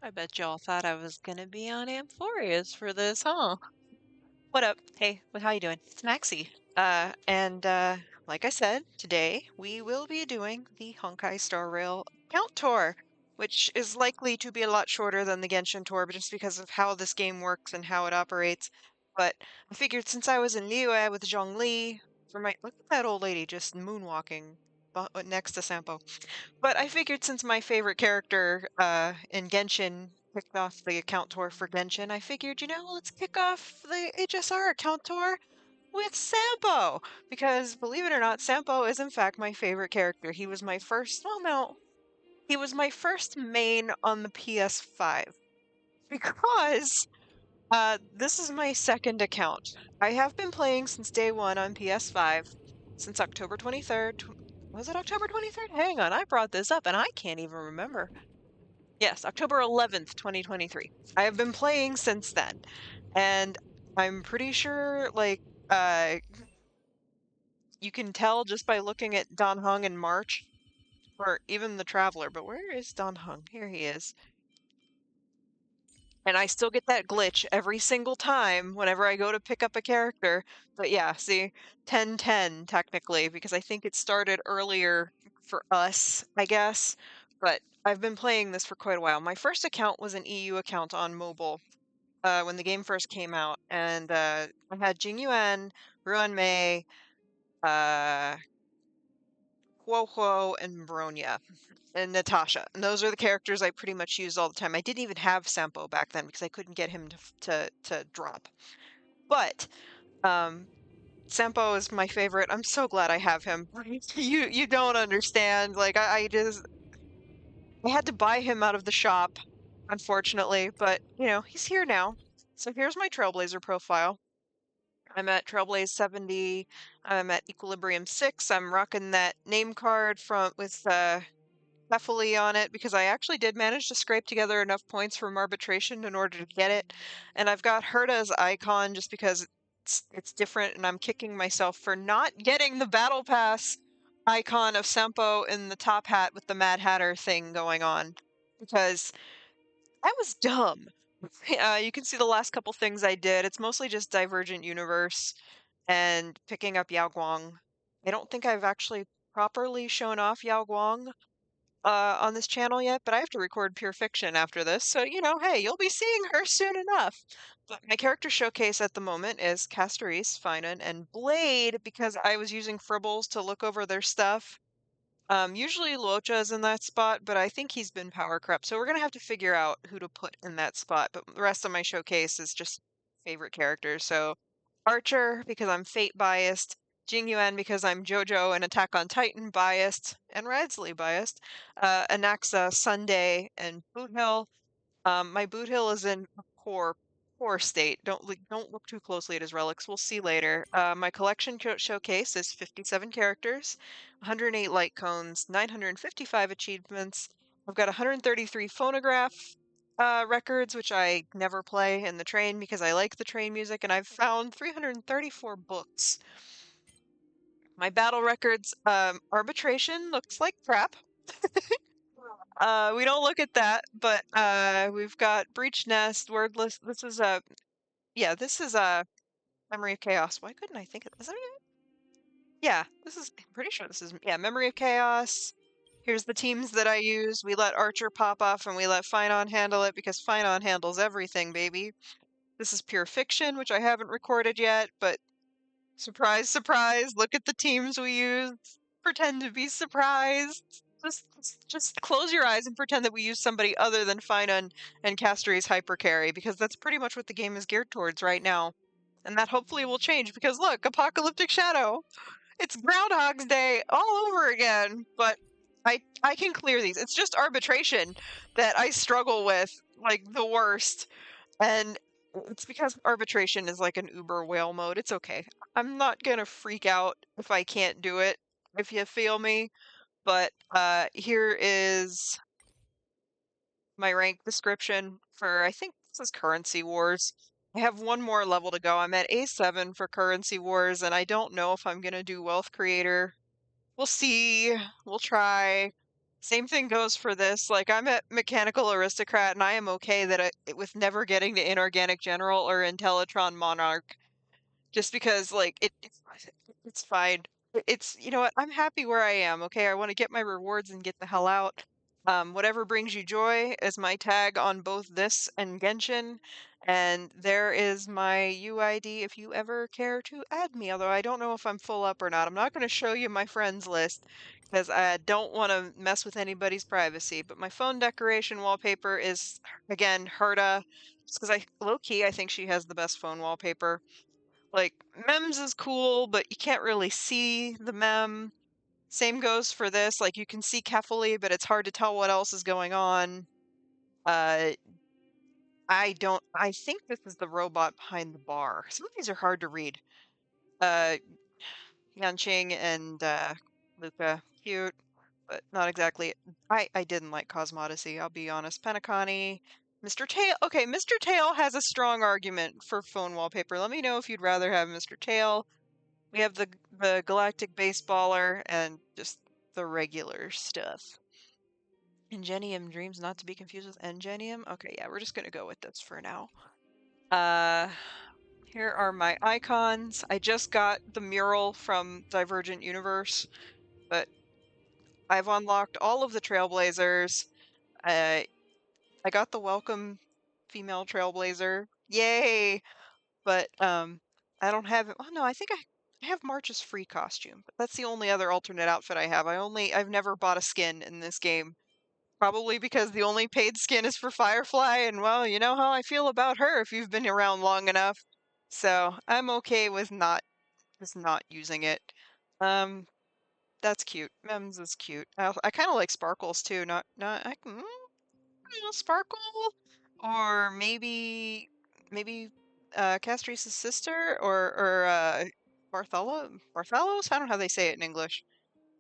I bet y'all thought I was gonna be on Amphorius for this, huh? What up? Hey, how you doing? It's Maxie. And like I said, today we will be doing the Honkai Star Rail Count Tour, which is likely to be a lot shorter than the Genshin Tour, but just because of how this game works and how it operates. But I figured since I was in Liyue with Zhongli, look at that old lady just moonwalking next to Sampo. But I figured since my favorite character in Genshin kicked off the account tour for Genshin, I figured, let's kick off the HSR account tour with Sampo. Because believe it or not, Sampo is in fact my favorite character. He was my first, well, no, he was my first main on the PS5. Because this is my second account. I have been playing since day one on PS5, since October 23rd. Was it October 23rd? Hang on, I brought this up and I can't even remember. Yes, October 11th, 2023. I have been playing since then. And I'm pretty sure, you can tell just by looking at Don Hung in March, or even the Traveler. But where is Don Hung? Here he is. And I still get that glitch every single time whenever I go to pick up a character. But yeah, see, 10-10 technically, because I think it started earlier for us, I guess. But I've been playing this for quite a while. My first account was an EU account on mobile when the game first came out. And I had Jing Yuan, Ruan Mei, uh, Huo Huo, and Bronya and Natasha. And those are the characters I pretty much used all the time. I didn't even have Sampo back then because I couldn't get him to drop. But Sampo is my favorite. I'm so glad I have him. You don't understand. Like I had to buy him out of the shop, unfortunately, but he's here now. So here's my Trailblazer profile. I'm at Trailblaze 70. I'm at Equilibrium 6. I'm rocking that name card with Cephaly on it because I actually did manage to scrape together enough points from arbitration in order to get it. And I've got Herta's icon just because it's different, and I'm kicking myself for not getting the Battle Pass icon of Sampo in the top hat with the Mad Hatter thing going on because I was dumb. You can see the last couple things I did. It's mostly just Divergent Universe and picking up Yao Guang. I don't think I've actually properly shown off Yao Guang on this channel yet, but I have to record Pure Fiction after this, so hey, you'll be seeing her soon enough. But my character showcase at the moment is Castoris, Finan, and Blade because I was using Fribbles to look over their stuff. Usually Luocha's in that spot, but I think he's been power crept, so we're gonna have to figure out who to put in that spot. But the rest of my showcase is just favorite characters. So Archer because I'm Fate biased, Jing Yuan because I'm JoJo and Attack on Titan biased, and Radsley biased, Anaxa, Sunday, and Boot Hill. My Boot Hill is in poor, poor state. Don't look too closely at his relics. We'll see later. My collection showcase is 57 characters, 108 light cones, 955 achievements. I've got 133 phonograph records, which I never play in the train because I like the train music, and I've found 334 books. My battle records, arbitration looks like crap. We don't look at that, but we've got Breach Nest, Wordless. This is a yeah, this is a Memory of Chaos. Why couldn't I think of is that it? Yeah, I'm pretty sure this is yeah, Memory of Chaos. Here's the teams that I use. We let Archer pop off and we let Finon handle it because Finon handles everything, baby. This is Pure Fiction, which I haven't recorded yet, but surprise, surprise, look at the teams we use. Pretend to be surprised. Just close your eyes and pretend that we use somebody other than Finan and Castory's hyper carry, because that's pretty much what the game is geared towards right now. And that hopefully will change because look, Apocalyptic Shadow. It's Groundhog's Day all over again. But I can clear these. It's just arbitration that I struggle with like the worst. And it's because arbitration is like an Uber whale mode. It's okay. I'm not gonna freak out if I can't do it, if you feel me. But here is my rank description for, I think this is Currency Wars. I have one more level to go. I'm at A7 for Currency Wars, and I don't know if I'm gonna do Wealth Creator. We'll see. We'll try. Same thing goes for this. Like I'm a mechanical aristocrat, and I am okay that with never getting to inorganic general or Intellitron monarch, just because like it's fine. It's you know what? I'm happy where I am. Okay, I want to get my rewards and get the hell out. Whatever brings you joy is my tag on both this and Genshin, and there is my UID if you ever care to add me. Although I don't know if I'm full up or not. I'm not going to show you my friends list because I don't want to mess with anybody's privacy. But my phone decoration wallpaper is again Herta, just because I low key I think she has the best phone wallpaper. Like, memes is cool, but you can't really see the mem. Same goes for this. Like, you can see Kefali, but it's hard to tell what else is going on. Uh, I think this is the robot behind the bar. Some of these are hard to read. Uh, Yanqing and Luca, cute, but not exactly. I didn't like Cosmodicy, I'll be honest. Penacani, Mr. Tail. Okay, Mr. Tail has a strong argument for phone wallpaper. Let me know if you'd rather have Mr. Tail. We have the Galactic Baseballer and just the regular stuff. Ingenium Dreams, not to be confused with Engenium. Okay, yeah, we're just gonna go with this for now. Uh, Here are my icons. I just got the mural from Divergent Universe, but I've unlocked all of the Trailblazers. I I got the welcome female Trailblazer. Yay! But I don't have it. Oh no, I have March's free costume, but that's the only other alternate outfit I have. I've never bought a skin in this game. Probably because the only paid skin is for Firefly, and well, you know how I feel about her if you've been around long enough. So I'm okay with not using it. Um, that's cute. Mems is cute. I kind of like Sparkles too. Not Sparkle, or maybe Castrese's sister, or Barthalos. I don't know how they say it in English,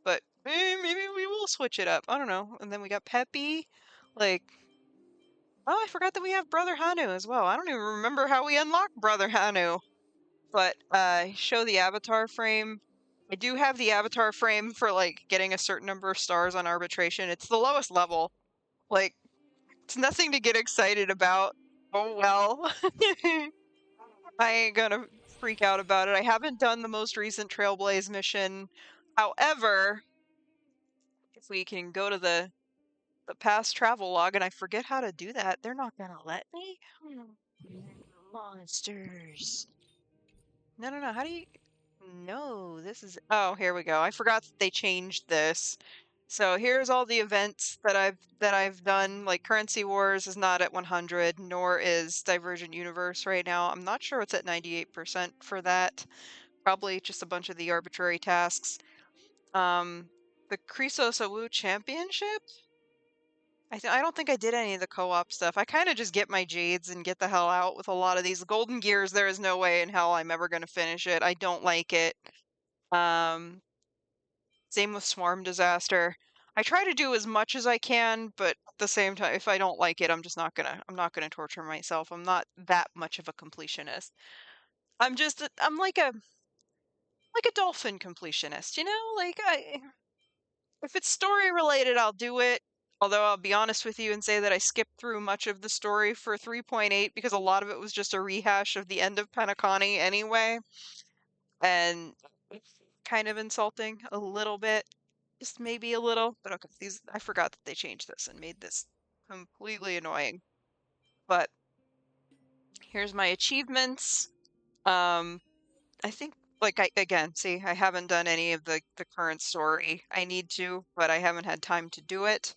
but maybe we will switch it up. I don't know. And then we got Peppy, like. Oh, I forgot that we have Brother Hanu as well. I don't even remember how we unlocked Brother Hanu. But show the avatar frame. I do have the avatar frame for like getting a certain number of stars on arbitration. It's the lowest level. Like it's nothing to get excited about. Oh well. I ain't gonna freak out about it. I haven't done the most recent Trailblaze mission. However, if we can go to the past travel log, and I forget how to do that, they're not gonna let me? Monsters. No, no, no. How do you? No, this is. Oh, here we go. I forgot that they changed this. So here's all the events that I've done. Like Currency Wars is not at 100, nor is Divergent Universe right now. I'm not sure what's at 98% for that. Probably just a bunch of the arbitrary tasks. Um, the Krisos Awu Championship. I don't think I did any of the co-op stuff. I kind of just get my jades and get the hell out with a lot of these golden gears. There is no way in hell I'm ever going to finish it. I don't like it. Um, Same with Swarm Disaster. I try to do as much as I can, but at the same time, if I don't like it, I'm not gonna torture myself. I'm not that much of a completionist. I'm like a dolphin completionist, you know? If it's story related, I'll do it. Although I'll be honest with you and say that I skipped through much of the story for 3.8 because a lot of it was just a rehash of the end of Penacony anyway. And it's kind of insulting a little bit, just maybe a little. But okay, I forgot that they changed this and made this completely annoying. But here's my achievements. Um, I think like I again, see, I haven't done any of the current story. I need to, but I haven't had time to do it.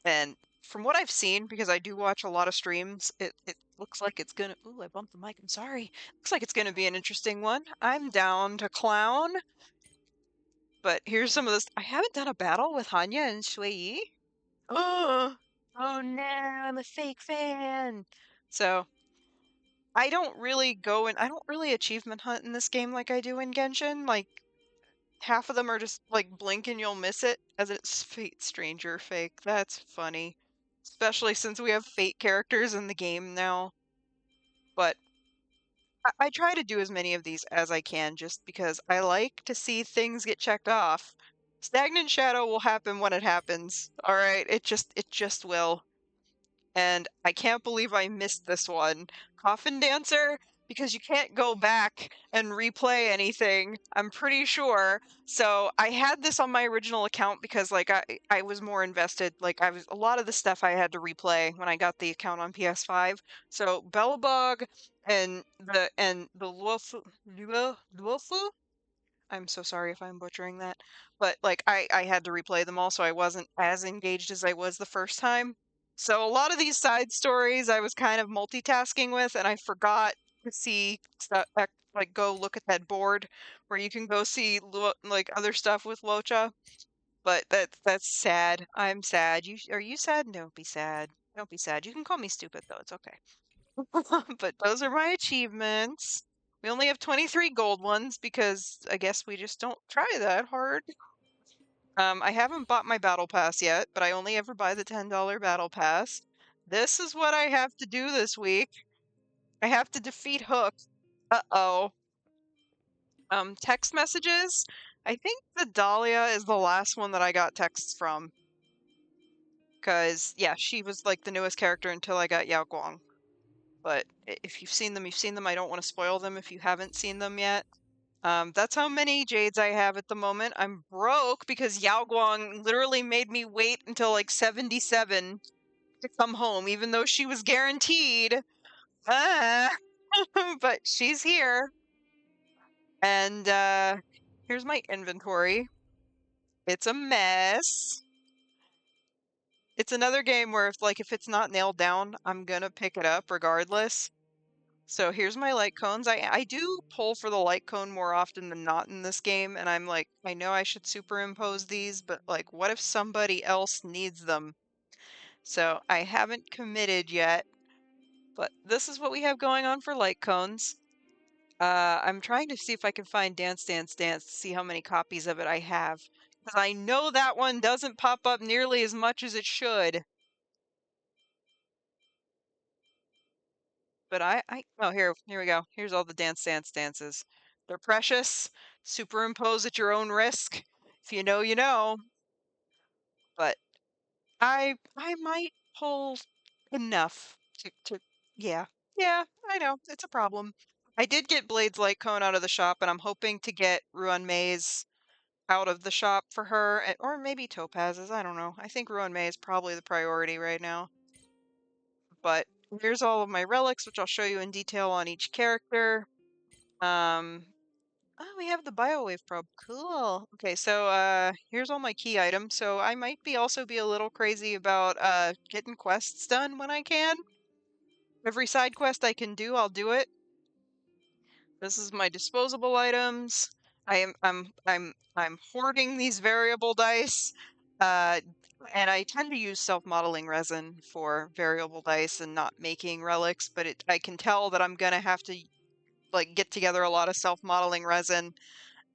And from what I've seen, because I do watch a lot of streams, it looks like it's gonna. Ooh, I bumped the mic. I'm sorry. Looks like it's gonna be an interesting one. I'm down to clown. But here's some of this. I haven't done a battle with Hanya and Shui Yi. Oh, oh no, I'm a fake fan. So I don't really achievement hunt in this game like I do in Genshin. Like half of them are just like blink and you'll miss it, as it's Fate Stranger fake. That's funny. Especially since we have Fate characters in the game now. But I try to do as many of these as I can just because I like to see things get checked off. Stagnant Shadow will happen when it happens. All right, it just will. And I can't believe I missed this one. Coffin Dancer, because you can't go back and replay anything, I'm pretty sure. So I had this on my original account because like I was more invested. Like I was a lot of the stuff I had to replay when I got the account on PS5. So Bellabog and the Luofu, I'm so sorry if I'm butchering that. But like I had to replay them all, so I wasn't as engaged as I was the first time. So a lot of these side stories I was kind of multitasking with, and I forgot to see stuff like go look at that board where you can go see like other stuff with Locha. But that's sad. I'm sad. Are you sad? Don't be sad. Don't be sad. You can call me stupid though. It's okay. But those are my achievements. We only have 23 gold ones because I guess we just don't try that hard. I haven't bought my battle pass yet, but I only ever buy the $10 battle pass. This is what I have to do this week. I have to defeat Hook. Uh-oh. Text messages. I think the Dahlia is the last one that I got texts from. Because, yeah, she was like the newest character until I got Yao Guang. But if you've seen them, you've seen them. I don't want to spoil them if you haven't seen them yet. That's how many jades I have at the moment. I'm broke because Yao Guang literally made me wait until like 77 to come home, even though she was guaranteed. Ah, but she's here. And here's my inventory. It's a mess. It's another game where if it's not nailed down, I'm gonna pick it up regardless. So here's my light cones. I do pull for the light cone more often than not in this game, and I'm like, I know I should superimpose these, but like, what if somebody else needs them? So I haven't committed yet, but this is what we have going on for light cones. I'm trying to see if I can find Dance Dance Dance to see how many copies of it I have, because I know that one doesn't pop up nearly as much as it should. But oh, here we go. Here's all the Dance Dance Dances. They're precious. Superimpose at your own risk. If you know, you know. But I might pull enough to yeah. Yeah, I know. It's a problem. I did get Blade's Light Cone out of the shop, and I'm hoping to get Ruan Mei's out of the shop for her, or maybe Topaz's. I don't know. I think Ruan Mei is probably the priority right now. But here's all of my relics, which I'll show you in detail on each character. Oh, we have the BioWave probe. Cool. Okay, so here's all my key items. So I might also be a little crazy about getting quests done when I can. Every side quest I can do, I'll do it. This is my disposable items. I'm hoarding these variable dice. Uh and I tend to use self-modeling resin for variable dice and not making relics, but I can tell that I'm gonna have to like get together a lot of self-modeling resin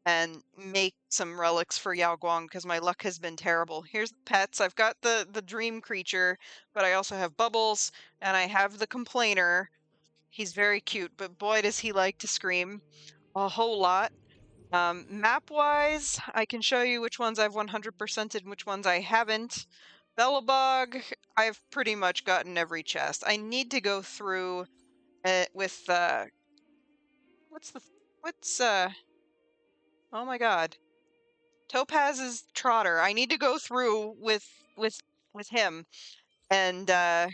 and make some relics for Yao Guang because my luck has been terrible. Here's the pets. I've got the dream creature, but I also have Bubbles and I have the complainer. He's very cute, but boy does he like to scream a whole lot. Map-wise, I can show you which ones I've 100%ed and which ones I haven't. Bellabog, I've pretty much gotten every chest. I need to go through with what's the what's oh my god. Topaz's Trotter. I need to go through with him, and I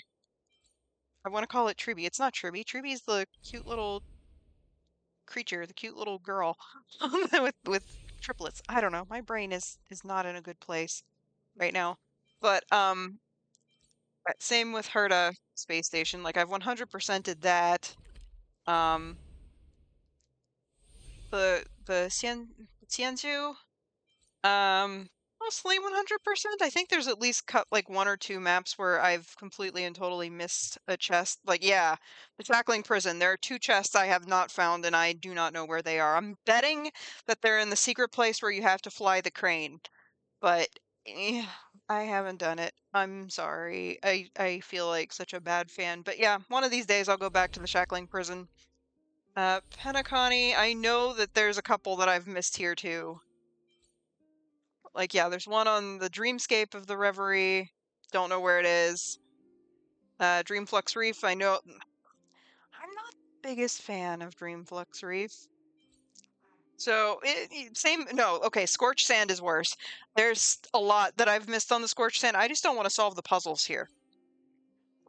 want to call it Tribby. It's not Tribby. Tribby's the cute little creature, the cute little girl with triplets. I don't know. My brain is not in a good place right now. But same with Herta Space Station. Like I've 100%ed that. Um, the Xianzhu. Mostly 100%. I think there's at least cut like one or two maps where I've completely and totally missed a chest. Like, yeah, the Tackling Prison. There are two chests I have not found, and I do not know where they are. I'm betting that they're in the secret place where you have to fly the crane, but I haven't done it. I'm sorry. I feel like such a bad fan. But yeah, one of these days I'll go back to the Shackling Prison. Penacony, I know that there's a couple that I've missed here too. Like, yeah, there's one on the Dreamscape of the Reverie. Don't know where it is. Dreamflux Reef, I know. I'm not the biggest fan of Dreamflux Reef. So, same, no, okay, Scorched Sand is worse. There's a lot that I've missed on the Scorched Sand. I just don't want to solve the puzzles here.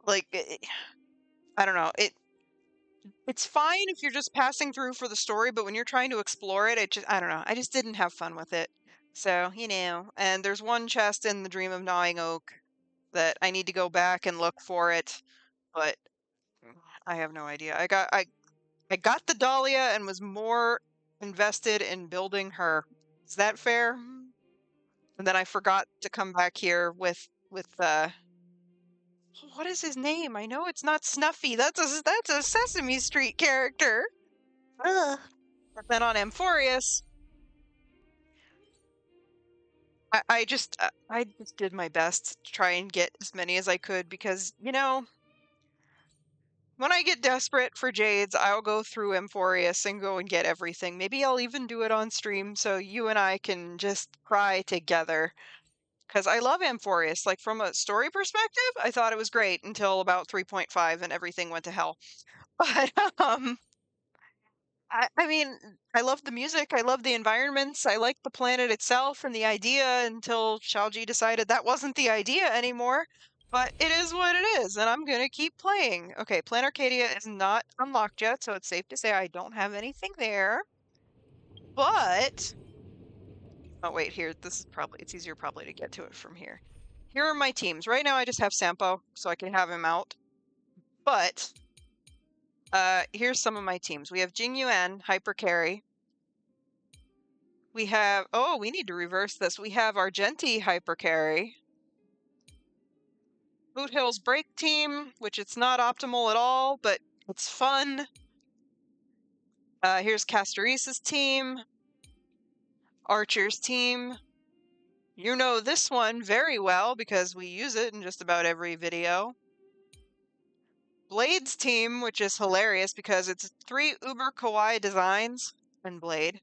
Like, I don't know. It's fine if you're just passing through for the story, but when you're trying to explore it, I don't know. I just didn't have fun with it. So, and there's one chest in the Dream of Gnawing Oak that I need to go back and look for it, but I have no idea. I got the Dahlia and was more invested in building her. Is that fair? And then I forgot to come back here with what is his name? I know it's not Snuffy. That's a Sesame Street character. Ugh. But then on Amphorius, I just did my best to try and get as many as I could because, when I get desperate for Jades, I'll go through Amphorius and go and get everything. Maybe I'll even do it on stream so you and I can just cry together. Because I love Amphorius. Like, from a story perspective, I thought it was great until about 3.5 and everything went to hell. But, I mean, I love the music, I love the environments, I like the planet itself and the idea until Shaoji decided that wasn't the idea anymore. But it is what it is, and I'm gonna keep playing. Okay, Plan Arcadia is not unlocked yet, so it's safe to say I don't have anything there. But oh wait, here, it's easier probably to get to it from here. Here are my teams. Right now I just have Sampo, so I can have him out. But here's some of my teams. We have Jing Yuan, Hyper Carry. We have, oh, we need to reverse this. We have Argenti Hyper Carry. Boot Hill's Break Team, which it's not optimal at all, but it's fun. Here's Castorese's team. Archer's team. You know this one very well because we use it in just about every video. Blade's team, which is hilarious because it's 3 uber kawaii designs and Blade.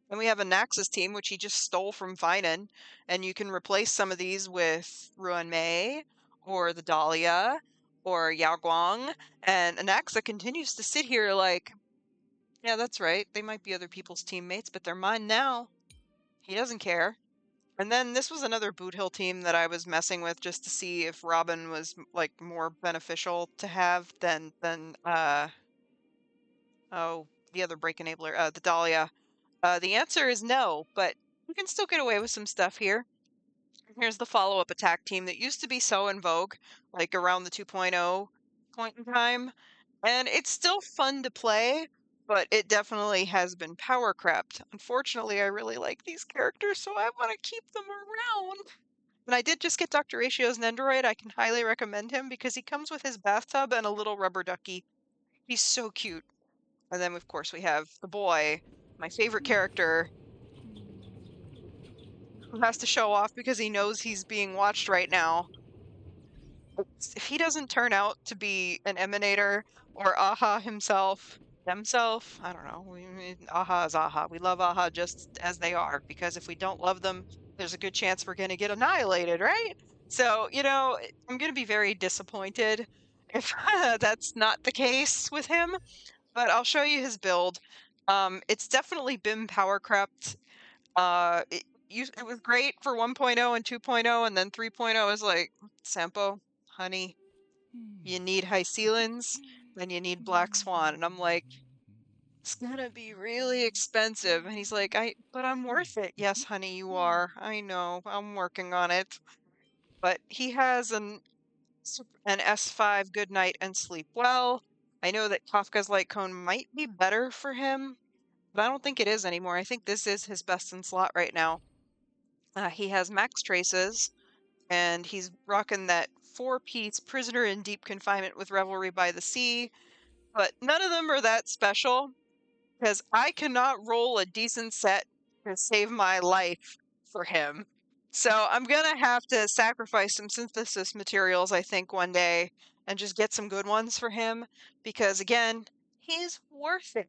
And we have a Naxxus team, which he just stole from Finan, and you can replace some of these with Ruan Mei, or the Dahlia, or Yao Guang, and Anaxa continues to sit here like, yeah, that's right, they might be other people's teammates, but they're mine now. He doesn't care. And then this was another Boot Hill team that I was messing with just to see if Robin was, like, more beneficial to have than oh, the other break enabler, the Dahlia. The answer is no, but you can still get away with some stuff here. Here's the follow-up attack team that used to be so in vogue, like around the 2.0 point in time, and it's still fun to play, but it definitely has been power crept. Unfortunately, I really like these characters, so I want to keep them around. And I did just get Dr. Ratio's Nendoroid. I can highly recommend him because he comes with his bathtub and a little rubber ducky. He's so cute. And then, of course, we have the boy, my favorite character, who has to show off because he knows he's being watched right now. If he doesn't turn out to be an Emanator or Aha himself, themself, I don't know. Aha is Aha. We love Aha just as they are because if we don't love them, there's a good chance we're going to get annihilated, right? So, I'm going to be very disappointed if that's not the case with him, but I'll show you his build. It's definitely been power crept. It was great for 1.0 and 2.0, and then 3.0 is like, Sampo, honey, you need high ceilings, then you need Black Swan. And I'm like, it's gonna be really expensive. And he's like, but I'm worth it. Yes, honey, you are. I know, I'm working on it. But he has an S5 Good Night and Sleep Well. I know that Kafka's Light Cone might be better for him, but I don't think it is anymore. I think this is his best in slot right now. He has max traces, and he's rocking that 4-piece Prisoner in Deep Confinement with Revelry by the Sea, but none of them are that special, because I cannot roll a decent set to save my life for him. So I'm gonna have to sacrifice some synthesis materials, I think, one day, and just get some good ones for him, because again, he's worth it.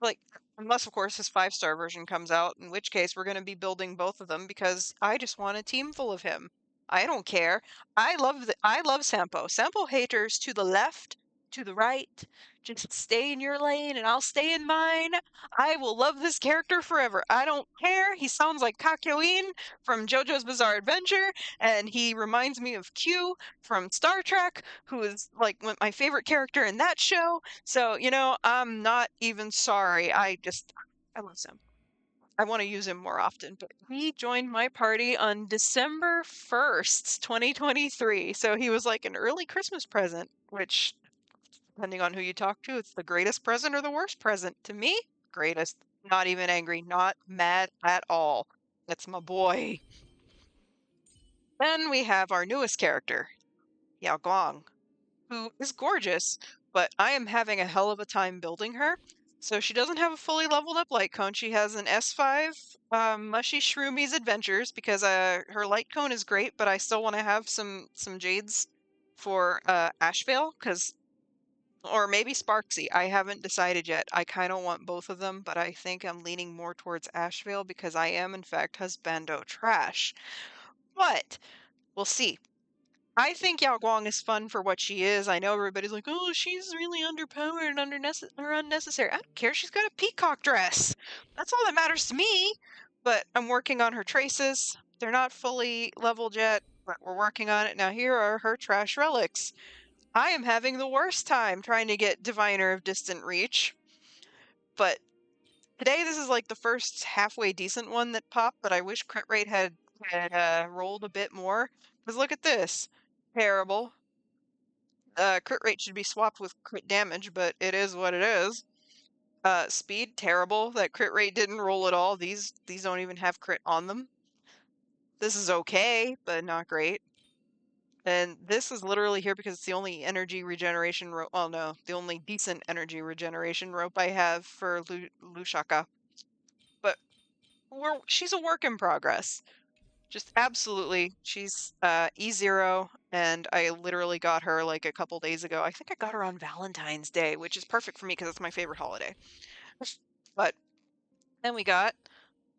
like, unless of course his 5-star version comes out, in which case we're going to be building both of them because I just want a team full of him. I don't care. I love Sampo. Sampo haters to the left, to the right. Just stay in your lane and I'll stay in mine. I will love this character forever. I don't care. He sounds like Kakyoin from JoJo's Bizarre Adventure, and he reminds me of Q from Star Trek, who is like my favorite character in that show. So, I'm not even sorry. I love him. I want to use him more often, but he joined my party on December 1st, 2023. So he was like an early Christmas present, which, depending on who you talk to, it's the greatest present or the worst present. To me, greatest. Not even angry, not mad at all. That's my boy. Then we have our newest character, Yao Guang, who is gorgeous, but I am having a hell of a time building her. So she doesn't have a fully leveled up light cone. She has an S5 Mushy Shroomies Adventures because her light cone is great, but I still want to have some jades for Ashvale because or maybe Sparksy. I haven't decided yet. I kind of want both of them, but I think I'm leaning more towards Ashvale because I am in fact husbando trash. But we'll see. I think Yao Guang is fun for what she is. I know everybody's like, oh, she's really underpowered and or unnecessary. I don't care. She's got a peacock dress. That's all that matters to me. But I'm working on her traces. They're not fully leveled yet, but we're working on it. Now, here are her trash relics. I am having the worst time trying to get Diviner of Distant Reach. But today, this is like the first halfway decent one that popped, but I wish crit rate had rolled a bit more. Because look at this. Terrible. Crit rate should be swapped with crit damage, but it is what it is. Speed, terrible. That crit rate didn't roll at all. These don't even have crit on them. This is okay, but not great. And this is literally here because it's the only energy regeneration rope. Well, no, the only decent energy regeneration rope I have for Lushaka. But she's a work in progress. Just absolutely. She's E0, and I literally got her like a couple days ago. I think I got her on Valentine's Day, which is perfect for me because it's my favorite holiday. But then we got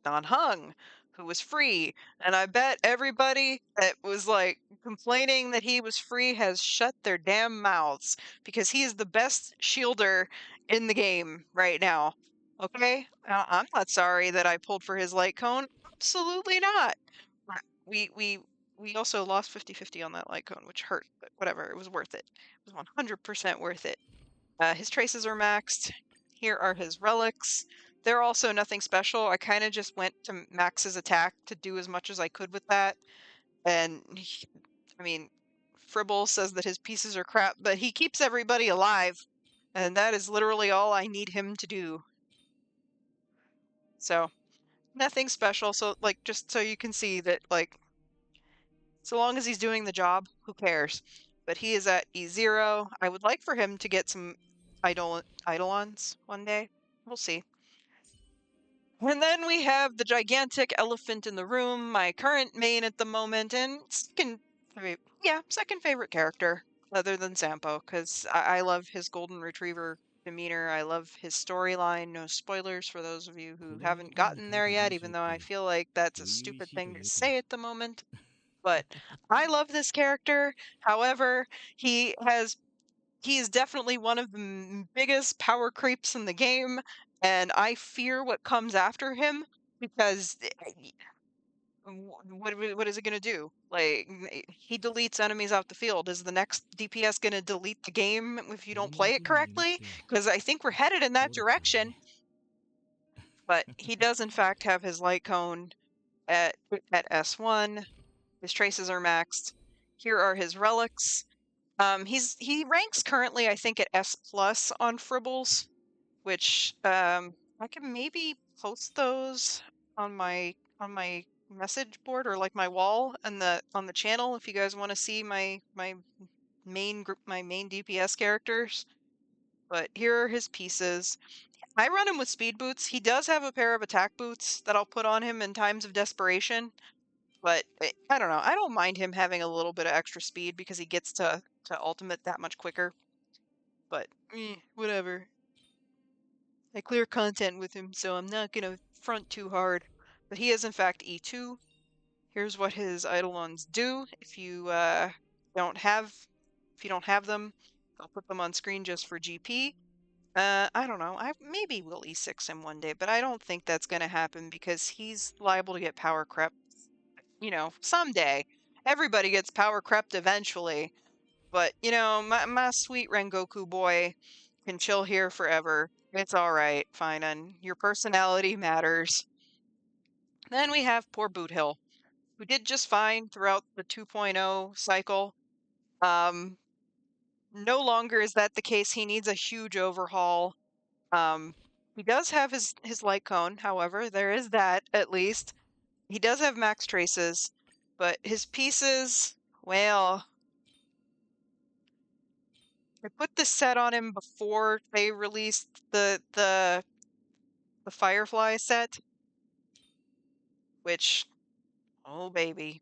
Don Hung, who was free. And I bet everybody that was like complaining that he was free has shut their damn mouths because he is the best shielder in the game right now. Okay? I'm not sorry that I pulled for his light cone. Absolutely not. We also lost 50-50 on that light cone, which hurt, but whatever, it was worth it. It was 100% worth it. His traces are maxed. Here are his relics. They're also nothing special. I kind of just went to max his attack to do as much as I could with that. And, I mean, Fribble says that his pieces are crap, but he keeps everybody alive. And that is literally all I need him to do. So, nothing special. So, like, just so you can see that, like, so long as he's doing the job, who cares? But he is at E0. I would like for him to get some Eidolons one day. We'll see. And then we have the gigantic elephant in the room, my current main at the moment, and second favorite character other than Sampo, because I love his golden retriever demeanor. I love his storyline. No spoilers for those of you who haven't gotten there yet, even though I feel like that's a stupid thing to say at the moment. But I love this character. However, he is definitely one of the biggest power creeps in the game, and I fear what comes after him because what is it going to do? Like, he deletes enemies off the field. Is the next DPS going to delete the game if you don't play it correctly? Because I think we're headed in that direction. But he does in fact have his light cone at S1. His traces are maxed. Here are his relics. He ranks currently, I think, at S plus on Fribbles, which I can maybe post those on my message board or like my wall on the channel if you guys want to see my main DPS characters. But here are his pieces. I run him with speed boots. He does have a pair of attack boots that I'll put on him in times of desperation. But I don't know. I don't mind him having a little bit of extra speed because he gets to ultimate that much quicker. But whatever. I clear content with him, so I'm not gonna front too hard. But he is in fact E2. Here's what his Eidolons do. Don't have if you don't have them, I'll put them on screen just for GP. I don't know. I maybe we'll E6 him one day, but I don't think that's gonna happen because he's liable to get power crept, someday. Everybody gets power crept eventually. But, my sweet Rengoku boy can chill here forever. It's all right, fine, and your personality matters. Then we have poor Boot Hill, who did just fine throughout the 2.0 cycle. Um, no longer is that the case. He needs a huge overhaul. Um, he does have his light cone, however, there is that at least. He does have max traces, but his pieces, well, I put this set on him before they released the Firefly set, which, oh baby.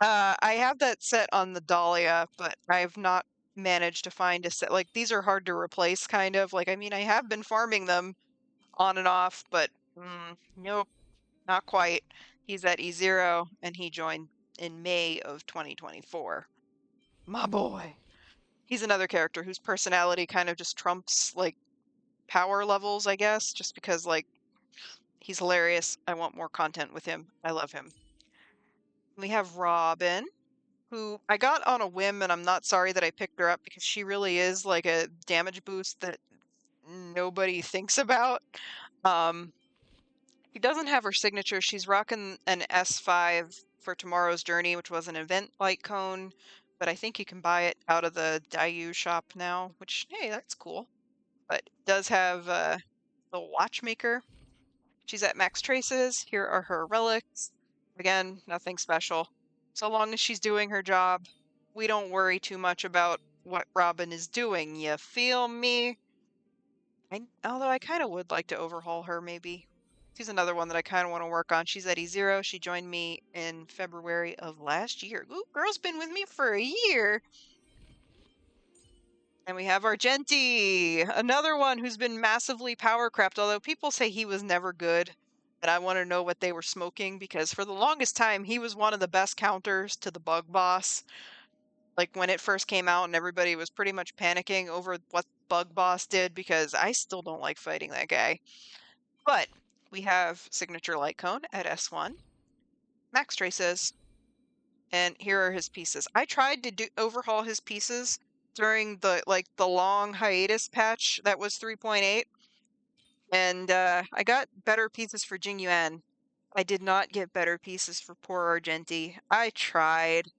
I have that set on the Dahlia, but I've not managed to find a set. Like, these are hard to replace, kind of. Like, I mean, I have been farming them on and off, but nope, not quite. He's at E0, and he joined in May of 2024. My boy. He's another character whose personality kind of just trumps, like, power levels, I guess, just because, like, he's hilarious. I want more content with him. I love him. We have Robin, who I got on a whim, and I'm not sorry that I picked her up because she really is like a damage boost that nobody thinks about. Um, he doesn't have her signature. She's rocking an S5 for Tomorrow's Journey, which was an event light cone, but I think you can buy it out of the Dayu shop now, which, hey, that's cool. But it does have the watchmaker. She's at max traces. Here are her relics. Again, nothing special. So long as she's doing her job, we don't worry too much about what Robin is doing. You feel me? Although I kind of would like to overhaul her, maybe. She's another one that I kind of want to work on. She's at E0. She joined me in February of last year. Ooh, girl's been with me for a year. And we have Argenti, another one who's been massively power crept, although people say he was never good. And I want to know what they were smoking because for the longest time, he was one of the best counters to the Bug Boss. Like when it first came out and everybody was pretty much panicking over what Bug Boss did because I still don't like fighting that guy. But we have Signature Light Cone at S1. Max Traces, and here are his pieces. I tried to overhaul his pieces during the long hiatus patch that was 3.8, and I got better pieces for Jing Yuan. I did not get better pieces for poor Argenti. I tried.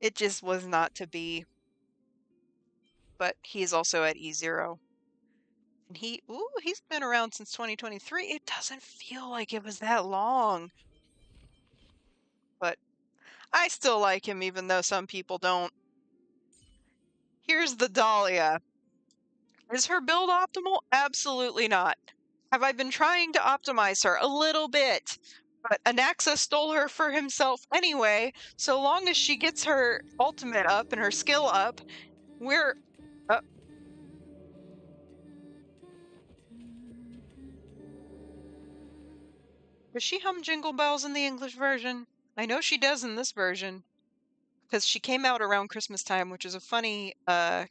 It just was not to be. But he's also at E0. And he's been around since 2023. It doesn't feel like it was that long. But I still like him even though some people don't. Here's the Dahlia. Is her build optimal? Absolutely not. Have I been trying to optimize her? A little bit. But Anaxa stole her for himself anyway. So long as she gets her ultimate up and her skill up, we're... Uh, does she hum Jingle Bells in the English version? I know she does in this version. Because she came out around Christmas time, which is a funny little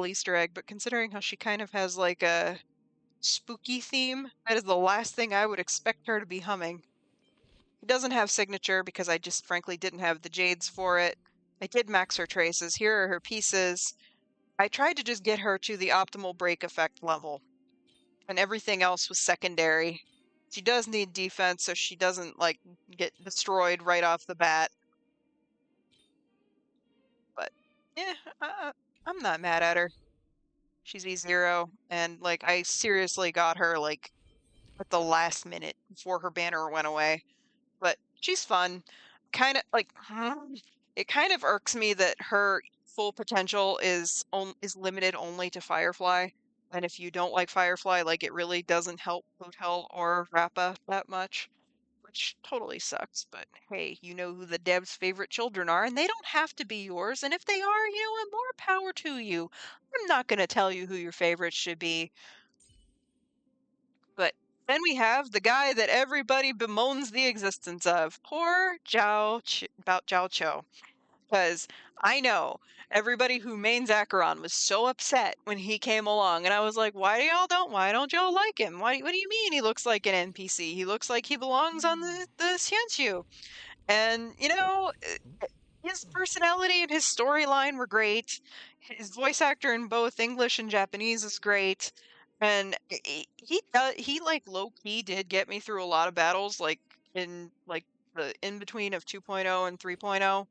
Easter egg, but considering how she kind of has like a spooky theme, that is the last thing I would expect her to be humming. He doesn't have signature because I just frankly didn't have the jades for it. I did max her traces. Here are her pieces. I tried to just get her to the optimal break effect level, and everything else was secondary. She does need defense so she doesn't like get destroyed right off the bat. But yeah, I'm not mad at her. She's E0, and like I seriously got her like at the last minute before her banner went away. But she's fun. Kind of like it kind of irks me that her full potential is limited only to Firefly. And if you don't like Firefly, like it really doesn't help Hotel or Rappa that much, which totally sucks. But hey, you know who the dev's favorite children are, and they don't have to be yours. And if they are, more power to you. I'm not gonna tell you who your favorites should be, but then we have the guy that everybody bemoans the existence of. Poor about Zhao Cho. Because I know everybody who mains Acheron was so upset when he came along, and I was like, why don't y'all like him? What do you mean he looks like an NPC? He looks like he belongs on the Xianxu. And, his personality and his storyline were great. His voice actor in both English and Japanese is great. And he like low key did get me through a lot of battles, like in like the in between of 2.0 and 3.0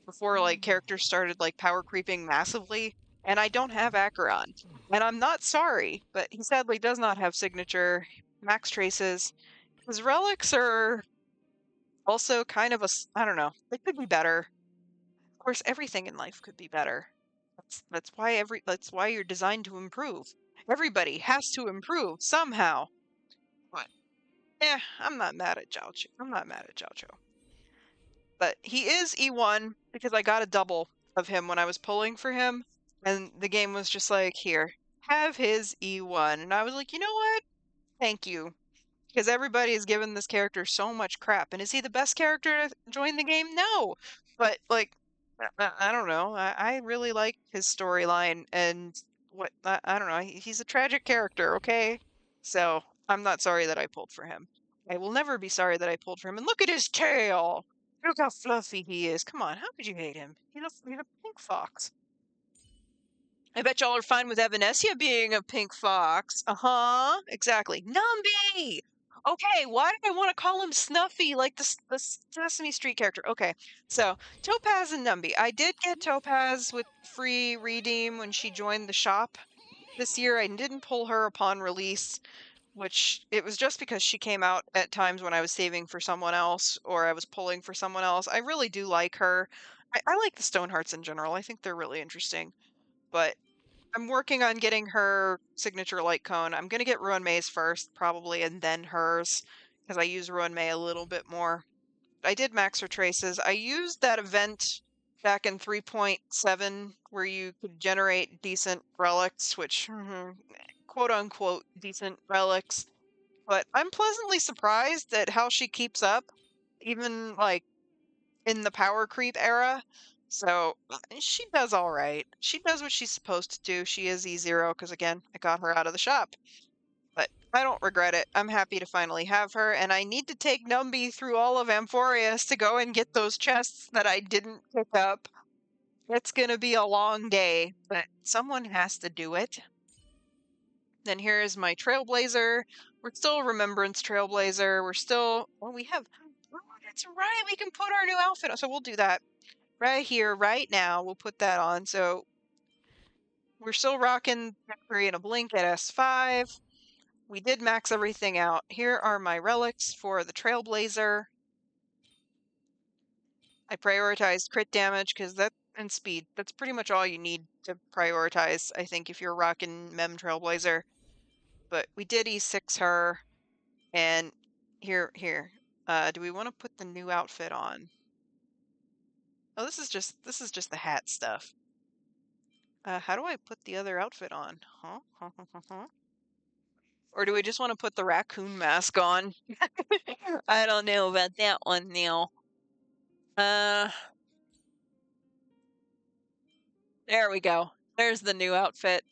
before like characters started like power creeping massively. And I don't have Acheron. And I'm not sorry, but he sadly does not have signature max traces. His relics are also kind of I don't know, they could be better. Of course, everything in life could be better. That's why you're designed to improve. Everybody has to improve somehow. But I'm not mad at Zhao Chu. I'm not mad at Zhao Chu. But he is E1 because I got a double of him when I was pulling for him, and the game was just like, here, have his E1. And I was like, you know what? Thank you. Because everybody has given this character so much crap. And is he the best character to join the game? No. But, like, I don't know. I really like his storyline and I don't know. He's a tragic character, okay? So I'm not sorry that I pulled for him. I will never be sorry that I pulled for him. And look at his tail! Look how fluffy he is. Come on, how could you hate him? He's a pink fox. I bet y'all are fine with Evanesia being a pink fox. Uh-huh. Exactly. Numby! Okay, why did I want to call him Snuffy like the Sesame Street character? Okay, so Topaz and Numby. I did get Topaz with free redeem when she joined the shop this year. I didn't pull her upon release, which it was just because she came out at times when I was saving for someone else or I was pulling for someone else. I really do like her. I like the Stonehearts in general. I think they're really interesting. But I'm working on getting her signature light cone. I'm gonna get Ruin May's first, probably, and then hers, because I use Ruin May a little bit more. I did max her traces. I used that event back in 3.7 where you could generate decent relics, which, quote unquote, decent relics. But I'm pleasantly surprised at how she keeps up, even like in the power creep era. So she does all right. She does what she's supposed to do. She is E0 because again, I got her out of the shop. But I don't regret it. I'm happy to finally have her, and I need to take Numby through all of Amphorius to go and get those chests that I didn't pick up. It's gonna be a long day, but someone has to do it. Then here is my Trailblazer. We're still Remembrance Trailblazer. We're still, well, we have, oh, that's right, we can put our new outfit on. So we'll do that right here, right now. We'll put that on. So we're still rocking Victory in a Blink at S5. We did max everything out. Here are my relics for the Trailblazer. I prioritized crit damage because that and speed. That's pretty much all you need to prioritize, I think, if you're rocking Mem Trailblazer. But we did E6 her. And here. Do we want to put the new outfit on? Oh, this is just the hat stuff. How do I put the other outfit on? Huh? Or do we just want to put the raccoon mask on? I don't know about that one now. There we go. There's the new outfit.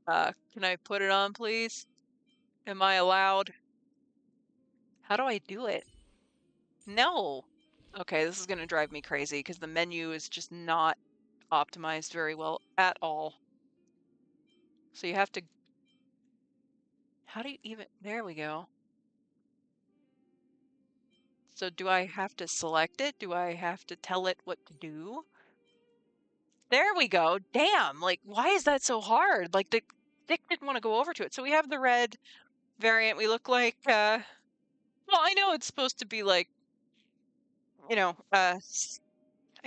Can I put it on, please? Am I allowed? How do I do it? No. Okay, this is gonna drive me crazy because the menu is just not optimized very well at all. So you have to, how do you even, there we go. So do I have to select it? Do I have to tell it what to do? There we go. Damn, like, why is that so hard? Like, the stick didn't want to go over to it. So we have the red variant. We look like, well, I know it's supposed to be like, I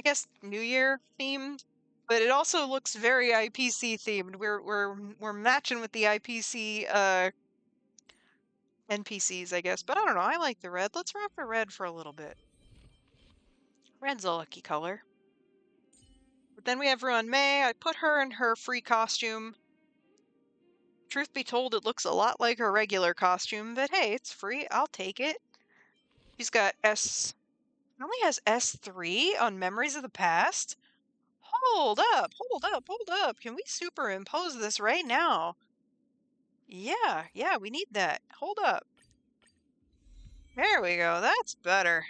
guess New Year themed, but it also looks very IPC themed. We're matching with the IPC NPCs, I guess. But I don't know. I like the red. Let's rock the red for a little bit. Red's a lucky color. But then we have Ruan Mei. I put her in her free costume. Truth be told, it looks a lot like her regular costume, but hey, it's free. I'll take it. She's got only has S3 on Memories of the Past. Hold up, hold up, hold up. Can we superimpose this right now? Yeah, we need that. Hold up. There we go. That's better.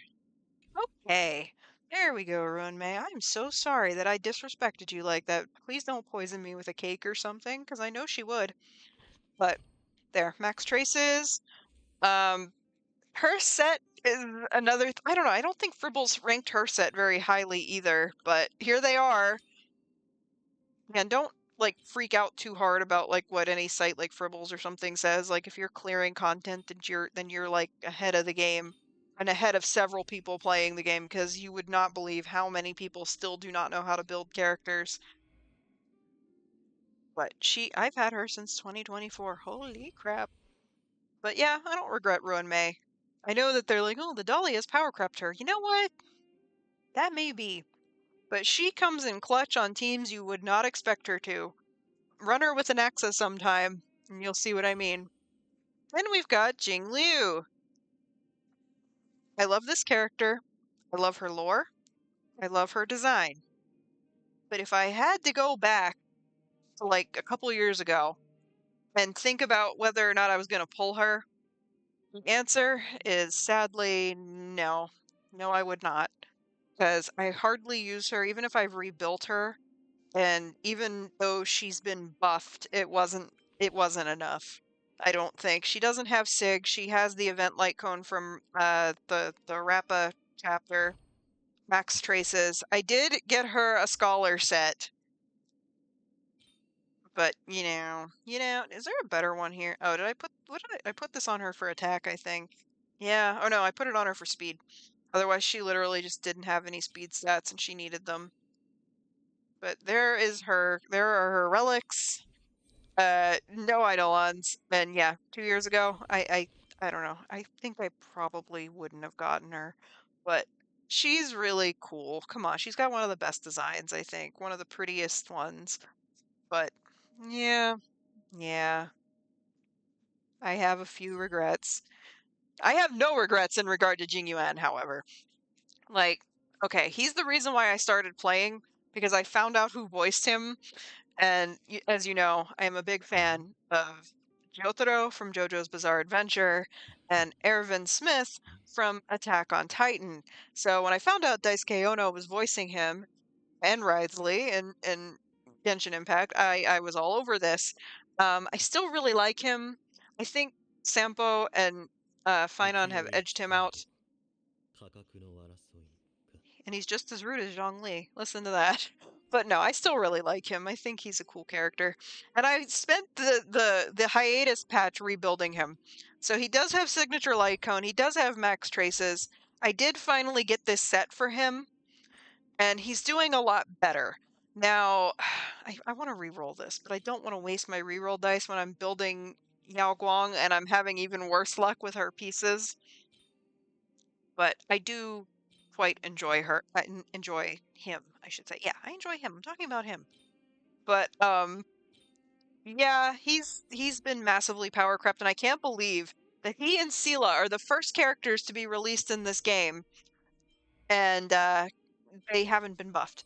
Okay. There we go, Ruan Mei. I'm so sorry that I disrespected you like that. Please don't poison me with a cake or something, because I know she would. But there, Max Traces. Um, her set is another. I don't know. I don't think Fribbles ranked her set very highly either, but here they are. And don't like freak out too hard about like what any site like Fribbles or something says. Like if you're clearing content, then you're like ahead of the game and ahead of several people playing the game, because you would not believe how many people still do not know how to build characters. But I've had her since 2024. Holy crap. But yeah, I don't regret Ruin May. I know that they're like, oh, the Dolly has power crept her. You know what? That may be. But she comes in clutch on teams you would not expect her to. Run her with an Axa sometime, and you'll see what I mean. Then we've got Jing Liu. I love this character. I love her lore. I love her design. But if I had to go back to like a couple years ago and think about whether or not I was going to pull her, the answer is sadly no. No, I would not. Because I hardly use her, even if I've rebuilt her. And even though she's been buffed, it wasn't enough. I don't think. She doesn't have Sig. She has the event light cone from the Rappa chapter. Max Traces. I did get her a scholar set, but is there a better one here? Oh, did I put I put this on her for attack, I think. Yeah. Oh no, I put it on her for speed. Otherwise, she literally just didn't have any speed stats and she needed them. But there is her. There are her relics. No Eidolons. And yeah, 2 years ago, I don't know. I think I probably wouldn't have gotten her, but she's really cool. Come on, she's got one of the best designs, I think, one of the prettiest ones. But yeah, yeah, I have a few regrets. I have no regrets in regard to Jing Yuan, however. Like, okay, he's the reason why I started playing because I found out who voiced him. And as you know, I am a big fan of Jotaro from JoJo's Bizarre Adventure and Ervin Smith from Attack on Titan. So when I found out Daisuke Ono was voicing him and Wriothesley in Genshin Impact, I was all over this. I still really like him. I think Sampo and Finon have edged him out, and he's just as rude as Zhongli. Listen to that. But no, I still really like him. I think he's a cool character. And I spent the hiatus patch rebuilding him. So he does have signature light cone. He does have max traces. I did finally get this set for him, and he's doing a lot better. Now, I want to re-roll this, but I don't want to waste my re-roll dice when I'm building Yao Guang and I'm having even worse luck with her pieces. But I do quite enjoy her. Enjoy him, I should say. Yeah, I enjoy him. I'm talking about him. But yeah, he's been massively power crept, and I can't believe that he and Sela are the first characters to be released in this game, and they haven't been buffed.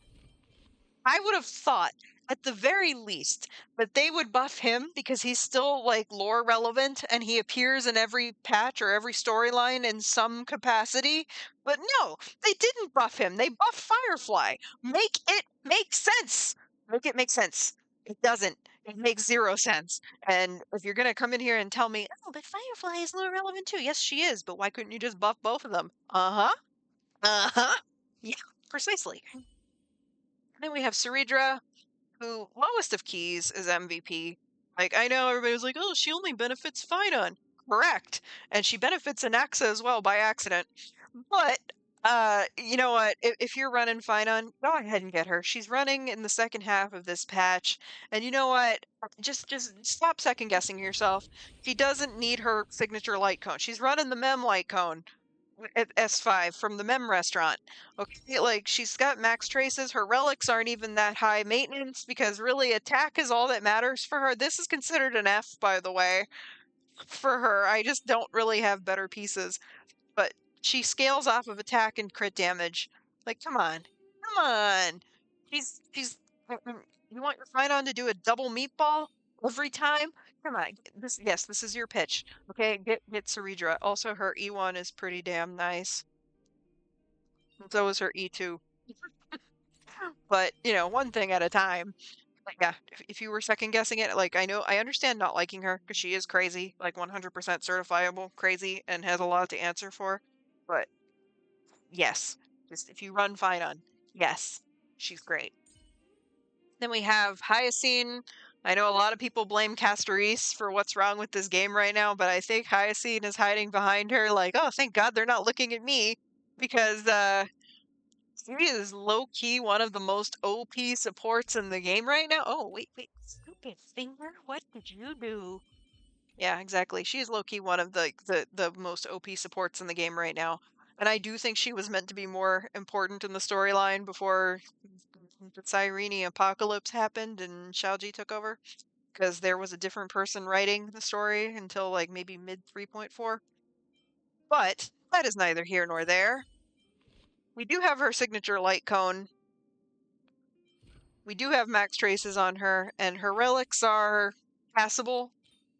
I would have thought, at the very least, that they would buff him because he's still like lore relevant and he appears in every patch or every storyline in some capacity. But no, they didn't buff him. They buffed Firefly. Make it make sense. Make it make sense. It doesn't. It makes zero sense. And if you're gonna come in here and tell me, oh, but Firefly is lore relevant too. Yes, she is. But why couldn't you just buff both of them? Uh huh. Uh huh. Yeah, precisely. Then we have Saridra, who lowest of keys is MVP. Like I know everybody was like, "Oh, she only benefits Phynon." Correct, and she benefits Anaxa as well by accident. But you know what? If you're running Phynon, go ahead and get her. She's running in the second half of this patch, and you know what? Just stop second guessing yourself. She doesn't need her signature light cone. She's running the Mem light cone. at S5 from the Mem restaurant. Okay, like she's got max traces. Her relics aren't even that high maintenance because really attack is all that matters for her. This is considered an F, by the way, for her. I just don't really have better pieces. But she scales off of attack and crit damage. Like, come on. Come on. She's you want your fight on to do a double meatball every time? Come on. This is your pitch. Okay, get Ceredra. Also her E1 is pretty damn nice. And so is her E2. But, one thing at a time. Like, yeah, if you were second guessing it, like I understand not liking her because she is crazy, like 100% certifiable crazy and has a lot to answer for. But yes, just if you run Finon, yes, she's great. Then we have Hyacine. I know a lot of people blame Castorise for what's wrong with this game right now, but I think Hyacine is hiding behind her, like, oh, thank God they're not looking at me, because she is low key one of the most OP supports in the game right now. Oh, wait, stupid finger, what did you do? Yeah, exactly. She is low key one of the most OP supports in the game right now. And I do think she was meant to be more important in the storyline before the Cyrene apocalypse happened and Xiaoji took over. Because there was a different person writing the story until like maybe mid 3.4. But that is neither here nor there. We do have her signature light cone. We do have max traces on her, and her relics are passable.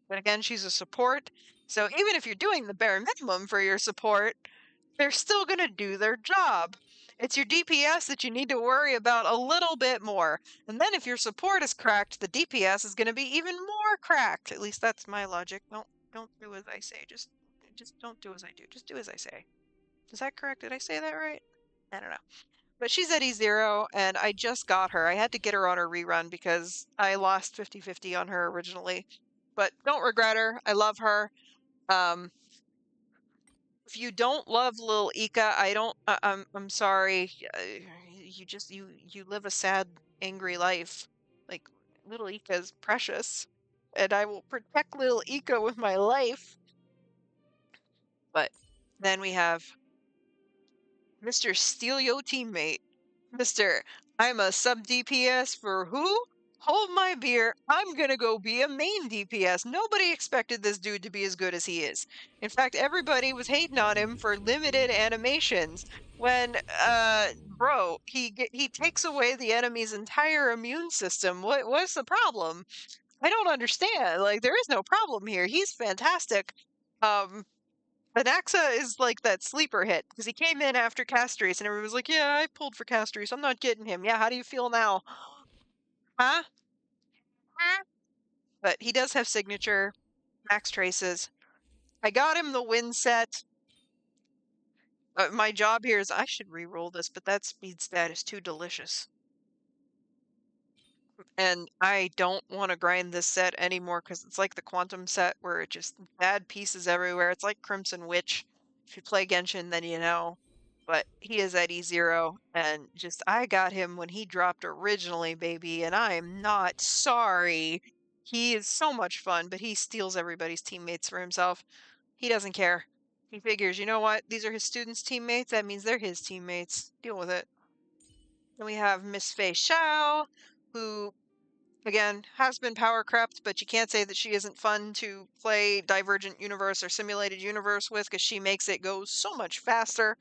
But again, she's a support. So even if you're doing the bare minimum for your support, they're still going to do their job. It's your DPS that you need to worry about a little bit more. And then if your support is cracked, the DPS is going to be even more cracked. At least that's my logic. Don't do as I say. Just don't do as I do. Just do as I say. Is that correct? Did I say that right? I don't know. But she's at E0, and I just got her. I had to get her on her rerun because I lost 50-50 on her originally. But don't regret her. I love her. Um, if you don't love Lil Ika, I'm sorry. You live a sad, angry life. Like Little Ika is precious, and I will protect Lil Ika with my life. But then we have Mr. Steal Yo Teammate. Mr. I'm a sub DPS for who? Hold my beer. I'm gonna go be a main DPS. Nobody expected this dude to be as good as he is. In fact, everybody was hating on him for limited animations. When, bro, he takes away the enemy's entire immune system. What's the problem? I don't understand. Like, there is no problem here. He's fantastic. Um, Anaxa is like that sleeper hit because he came in after Castries and everyone was like, "Yeah, I pulled for Castries. I'm not getting him." Yeah, how do you feel now? Huh? Huh? But he does have signature max traces. I got him the win set. My job here is I should re-roll this, but that speed stat is too delicious. And I don't want to grind this set anymore because it's like the Quantum set where it just bad pieces everywhere. It's like Crimson Witch. If you play Genshin, then you know. But he is at E0, and just I got him when he dropped originally, baby, and I am not sorry. He is so much fun, but he steals everybody's teammates for himself. He doesn't care. He figures, you know what? These are his students' teammates. That means they're his teammates. Deal with it. Then we have Miss Fei Xiao, who again, has been power crept, but you can't say that she isn't fun to play Divergent Universe or Simulated Universe with because she makes it go so much faster.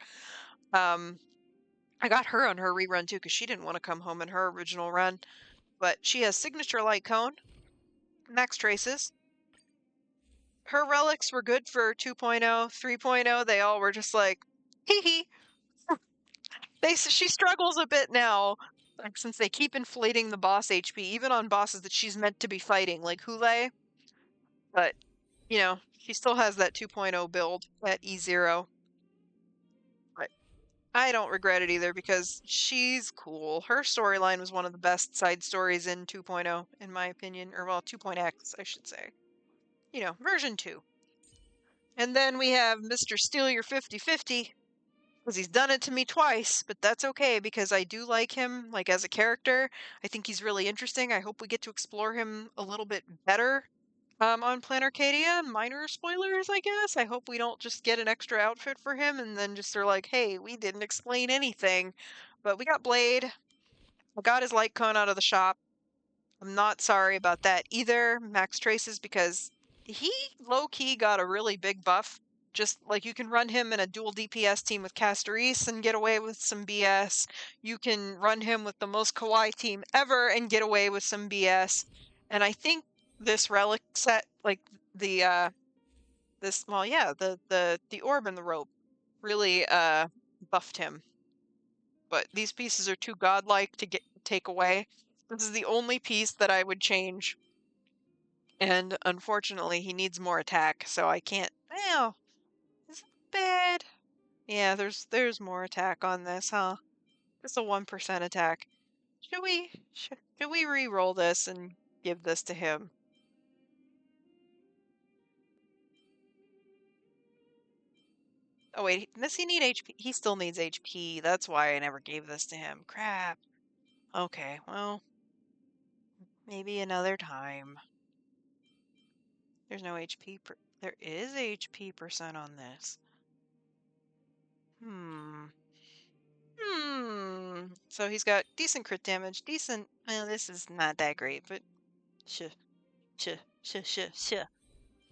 Um, I got her on her rerun too because she didn't want to come home in her original run. But she has Signature Light Cone, Max Traces. Her relics were good for 2.0, 3.0. They all were just like, hee hee. She struggles a bit now, like since they keep inflating the boss HP, even on bosses that she's meant to be fighting, like Hule. But she still has that 2.0 build at E0. But I don't regret it either because she's cool. Her storyline was one of the best side stories in 2.0, in my opinion. Or, well, 2.x, I should say. Version 2. And then we have Mr. Steal Your 50/50 because he's done it to me twice, but that's okay because I do like him, like, as a character. I think he's really interesting. I hope we get to explore him a little bit better On Plan Arcadia, minor spoilers, I guess. I hope we don't just get an extra outfit for him and then just are like, hey, we didn't explain anything. But we got Blade. I got his light cone out of the shop. I'm not sorry about that either. Max Traces because he low-key got a really big buff. Just like you can run him in a dual DPS team with Castorise and get away with some BS. You can run him with the most kawaii team ever and get away with some BS. And I think this relic set, like well, yeah, the orb and the rope really buffed him. But these pieces are too godlike to take away. This is the only piece that I would change. And unfortunately, he needs more attack, so I can't. Well, is it bad? Yeah, there's more attack on this, huh? Just a 1% attack. Should we re-roll this and give this to him? Oh wait, does he need HP? He still needs HP. That's why I never gave this to him. Crap. Okay, well, maybe another time. There's no HP there is HP percent on this. Hmm. So he's got decent crit damage, decent. Well, this is not that great, but sh sh sh sh sh.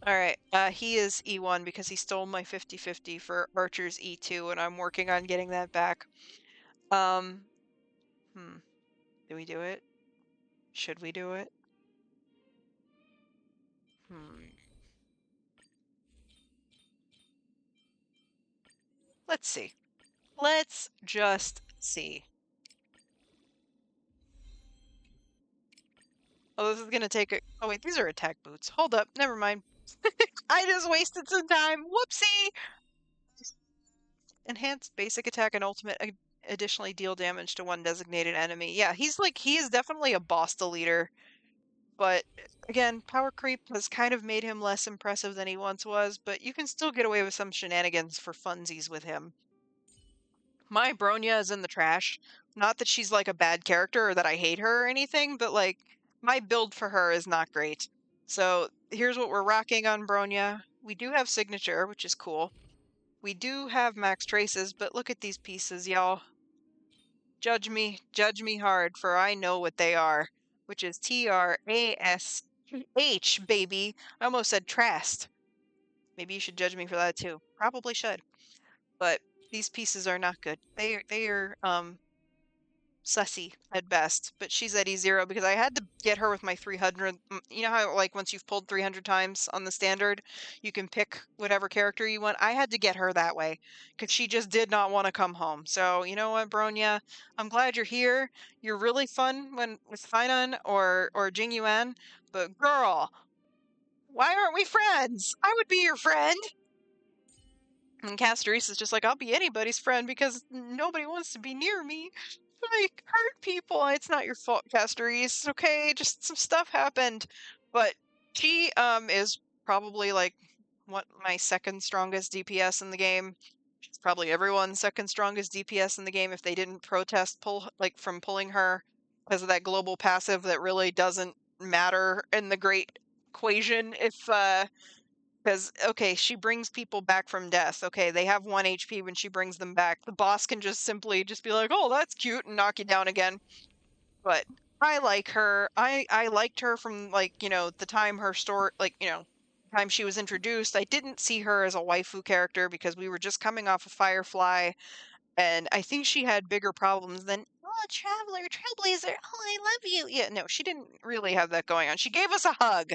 All right. He is E1 because he stole my 50/50 for Archer's E2, and I'm working on getting that back. Um. Do we do it? Should we do it? Let's see. Let's just see. Oh, this is gonna take a. Oh wait, these are attack boots. Hold up, never mind. I just wasted some time. Whoopsie! Enhanced basic attack and ultimate additionally deal damage to one designated enemy. Yeah, he is definitely a Bosta leader, but again, power creep has kind of made him less impressive than he once was, but you can still get away with some shenanigans for funsies with him. My Bronya is in the trash. Not that she's like a bad character or that I hate her or anything, but like my build for her is not great. So here's what we're rocking on Bronya. We do have signature, which is cool. We do have max traces, but look at these pieces, y'all. Judge me hard, for I know what they are, which is TRASH, baby. I almost said Trast. Maybe you should judge me for that too. Probably should. But these pieces are not good. They are sussy at best, but she's at E0 because I had to get her with my 300. You know how like once you've pulled 300 times on the standard, you can pick whatever character you want. I had to get her that way because she just did not want to come home. So you know what, Bronya, I'm glad you're here. You're really fun when with Fainan or Jingyuan, but girl, why aren't we friends? I would be your friend. And Castoris is just like, I'll be anybody's friend because nobody wants to be near me. Like, hurt people. It's not your fault, Castoris. Okay, just some stuff happened. But she is probably like what my second strongest DPS in the game. She's probably everyone's second strongest DPS in the game if they didn't protest from pulling her because of that global passive that really doesn't matter in the great equation if because, okay, she brings people back from death. Okay, they have 1 HP when she brings them back. The boss can just simply just be like, oh, that's cute, and knock you down again. But I like her. I liked her from, like, the time her story, like, time she was introduced. I didn't see her as a waifu character because we were just coming off of Firefly, and I think she had bigger problems than, oh, Traveler, Trailblazer, oh, I love you. Yeah, no, she didn't really have that going on. She gave us a hug.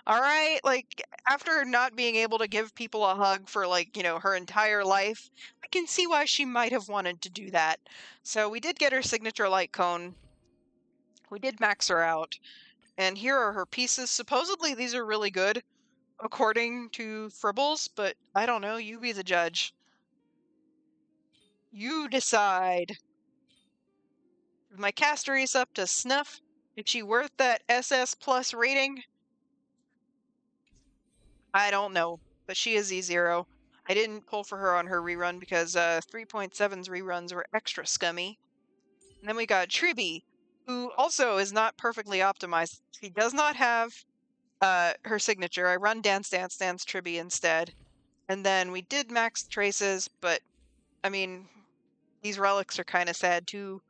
All right, like after not being able to give people a hug for like, her entire life, I can see why she might have wanted to do that. So we did get her signature light cone. We did max her out. And here are her pieces. Supposedly these are really good, according to Fribbles, but I don't know. You be the judge. You decide. Is my Castoris up to snuff? Is she worth that SS plus rating? I don't know, but she is E0. I didn't pull for her on her rerun because 3.7's reruns were extra scummy. And then we got Triby, who also is not perfectly optimized. She does not have her signature. I run Dance Dance Dance Tribby instead. And then we did max traces, but I mean, these relics are kind of sad too.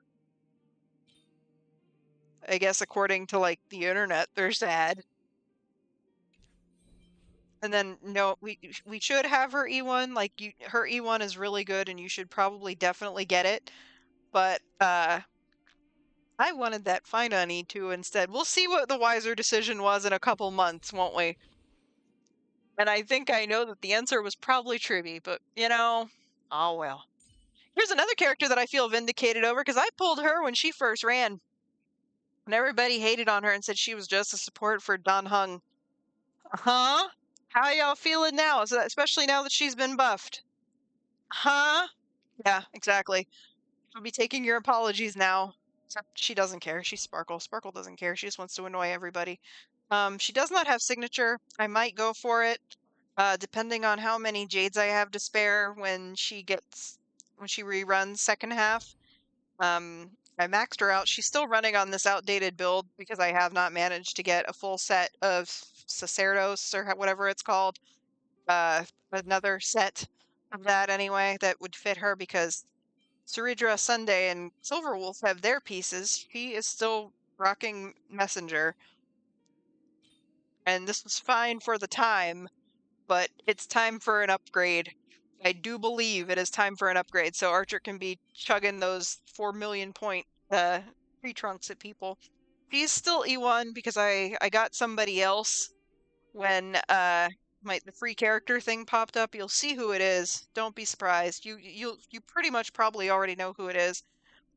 I guess according to like the internet, they're sad. And then no, we should have her E1. Like her E1 is really good, and you should probably definitely get it. But I wanted that fine on E2 instead. We'll see what the wiser decision was in a couple months, won't we? And I think I know that the answer was probably Tribby, but oh well. Here's another character that I feel vindicated over because I pulled her when she first ran, and everybody hated on her and said she was just a support for Don Hung. Huh? How y'all feeling now? Especially now that she's been buffed. Huh? Yeah, exactly. She'll be taking your apologies now. Except she doesn't care. She's Sparkle. Sparkle doesn't care. She just wants to annoy everybody. She does not have signature. I might go for it, depending on how many jades I have to spare when she reruns second half. I maxed her out. She's still running on this outdated build because I have not managed to get a full set of Sacerdos or whatever it's called. Another set of that anyway that would fit her because Saridra Sunday and Silverwolf have their pieces. She is still rocking Messenger, and this was fine for the time, but it's time for an upgrade. I do believe it is time for an upgrade, so Archer can be chugging those 4 million point tree trunks at people. She's still E1 because I got somebody else when the free character thing popped up. You'll see who it is. Don't be surprised. You pretty much probably already know who it is,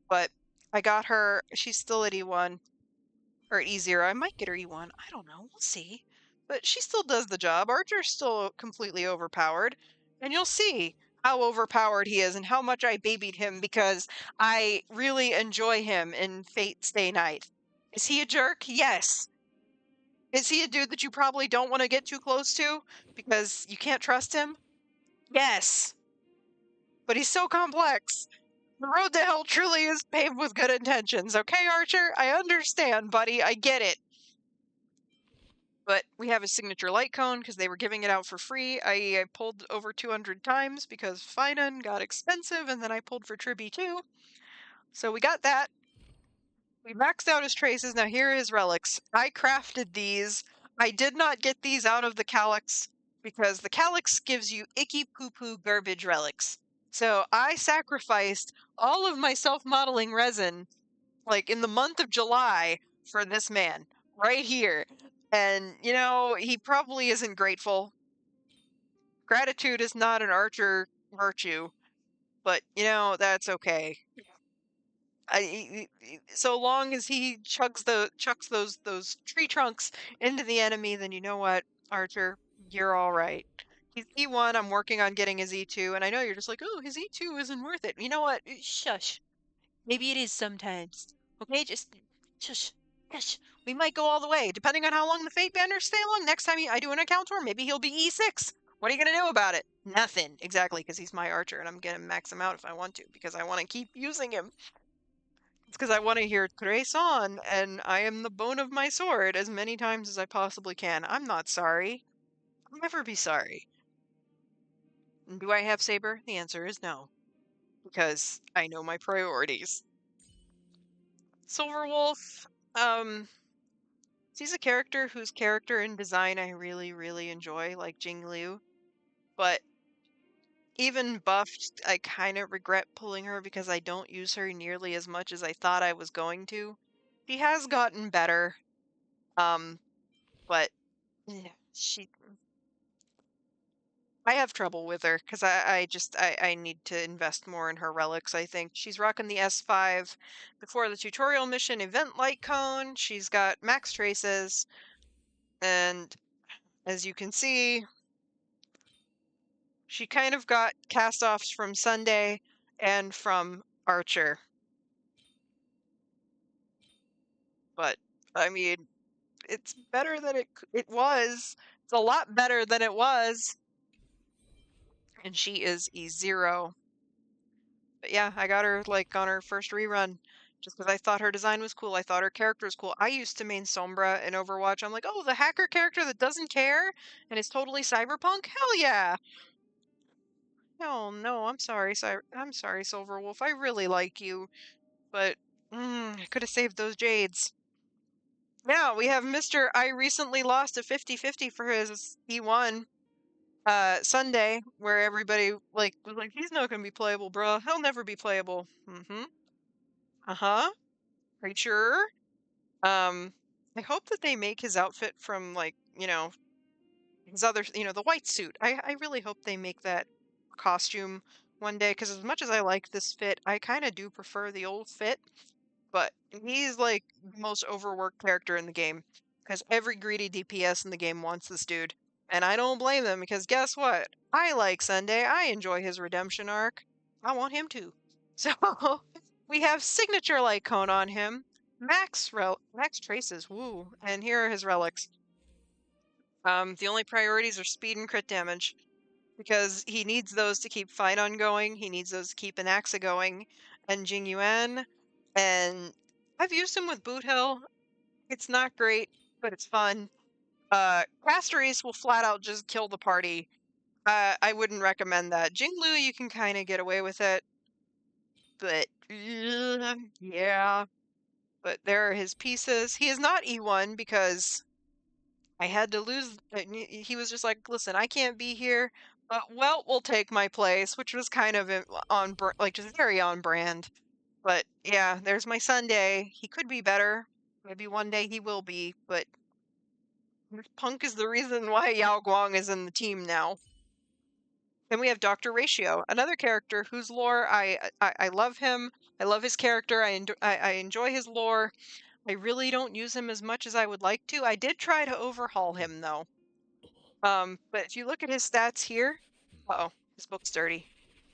but I got her. She's still at E1 or at E0. I might get her E1. I don't know. We'll see. But she still does the job. Archer's still completely overpowered, and you'll see how overpowered he is and how much I babied him because I really enjoy him in Fate Stay Night. Is he a jerk? Yes. Is he a dude that you probably don't want to get too close to because you can't trust him? Yes. But he's so complex. The road to hell truly is paved with good intentions. Okay, Archer? I understand, buddy. I get it. But we have a signature light cone because they were giving it out for free. I pulled over 200 times because Finan got expensive, and then I pulled for Tribby too. So we got that. We maxed out his traces. Now here are his relics. I crafted these. I did not get these out of the Calyx because the Calyx gives you icky poo poo garbage relics. So I sacrificed all of my self-modeling resin like in the month of July for this man right here. And he probably isn't grateful. Gratitude is not an archer virtue, but that's okay. So long as he chucks those tree trunks into the enemy, then you know what, Archer, you're all right. He's E1. I'm working on getting his E2, and I know you're just like, oh, his E2 isn't worth it. You know what? Shush. Maybe it is sometimes. Okay, just shush, shush. We might go all the way, depending on how long the Fate banners stay long. Next time I do an account tour, maybe he'll be E6. What are you gonna do about it? Nothing. Exactly, because he's my archer, and I'm gonna max him out if I want to, because I want to keep using him. It's because I want to hear Trace on, and I am the bone of my sword as many times as I possibly can. I'm not sorry. I'll never be sorry. And do I have Saber? The answer is no, because I know my priorities. Silverwolf, he's a character whose character and design I really, really enjoy, like Jing Liu. But even buffed, I kind of regret pulling her because I don't use her nearly as much as I thought I was going to. She has gotten better, um, but she I have trouble with her because I need to invest more in her relics, I think. She's rocking the S5 before the tutorial mission event light cone. She's got max traces, and as you can see, she kind of got cast-offs from Sunday and from Archer. But I mean, it's better than it was. It's a lot better than it was. And she is E0. But yeah, I got her like on her first rerun. just because I thought her design was cool. I thought her character was cool. I used to main Sombra in Overwatch. I'm like, oh, the hacker character that doesn't care and is totally cyberpunk? Hell yeah! No, no, I'm sorry, I'm sorry, Silverwolf. I really like you, but I could have saved those jades. Now we have Mr. I recently lost a 50-50 for his E1 Sunday, where everybody like was like, he's not gonna be playable, bro. He'll never be playable. Mm-hmm. Uh-huh. Are you sure? I hope that they make his outfit from like, his other, the white suit. I really hope they make that costume one day, because as much as I like this fit, I kind of do prefer the old fit. But he's like the most overworked character in the game, because every greedy DPS in the game wants this dude. And I don't blame them, because guess what? I like Sunday. I enjoy his redemption arc. I want him to. So we have signature light cone on him. Max traces, woo. And here are his relics. The only priorities are speed and crit damage, because he needs those to keep Fidon going. He needs those to keep Anaxa going, and Jing Yuan. And I've used him with Boot Hill. It's not great, but it's fun. Castories will flat out just kill the party. I wouldn't recommend that. Jinglu, you can kind of get away with it, but yeah. But there are his pieces. He is not E1 because I had to lose. He was just like, listen, I can't be here, but Welt will take my place, which was kind of like just very on brand. But yeah, there's my Sunday. He could be better. Maybe one day he will be, but Punk is the reason why Yao Guang is in the team now. Then we have Dr. Ratio, another character whose lore I love him. I love his character. I enjoy his lore. I really don't use him as much as I would like to. I did try to overhaul him though. But if you look at his stats here, uh-oh, his book's dirty.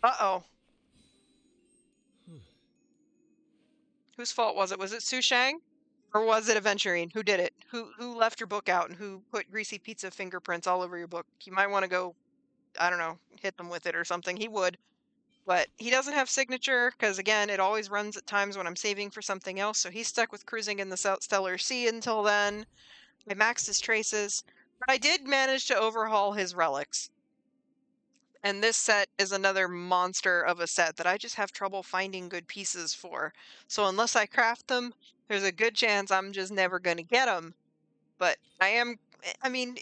Uh-oh. Whose fault was it? Was it Su Shang? Or was it Aventurine? Who did it? Who left your book out and who put greasy pizza fingerprints all over your book? You might want to go, I don't know, hit them with it or something. He would. But he doesn't have signature because, again, it always runs at times when I'm saving for something else. So he's stuck with cruising in the Stellar Sea until then. I maxed his traces. But I did manage to overhaul his relics. And this set is another monster of a set that I just have trouble finding good pieces for. So unless I craft them, there's a good chance I'm just never going to get them. But I mean,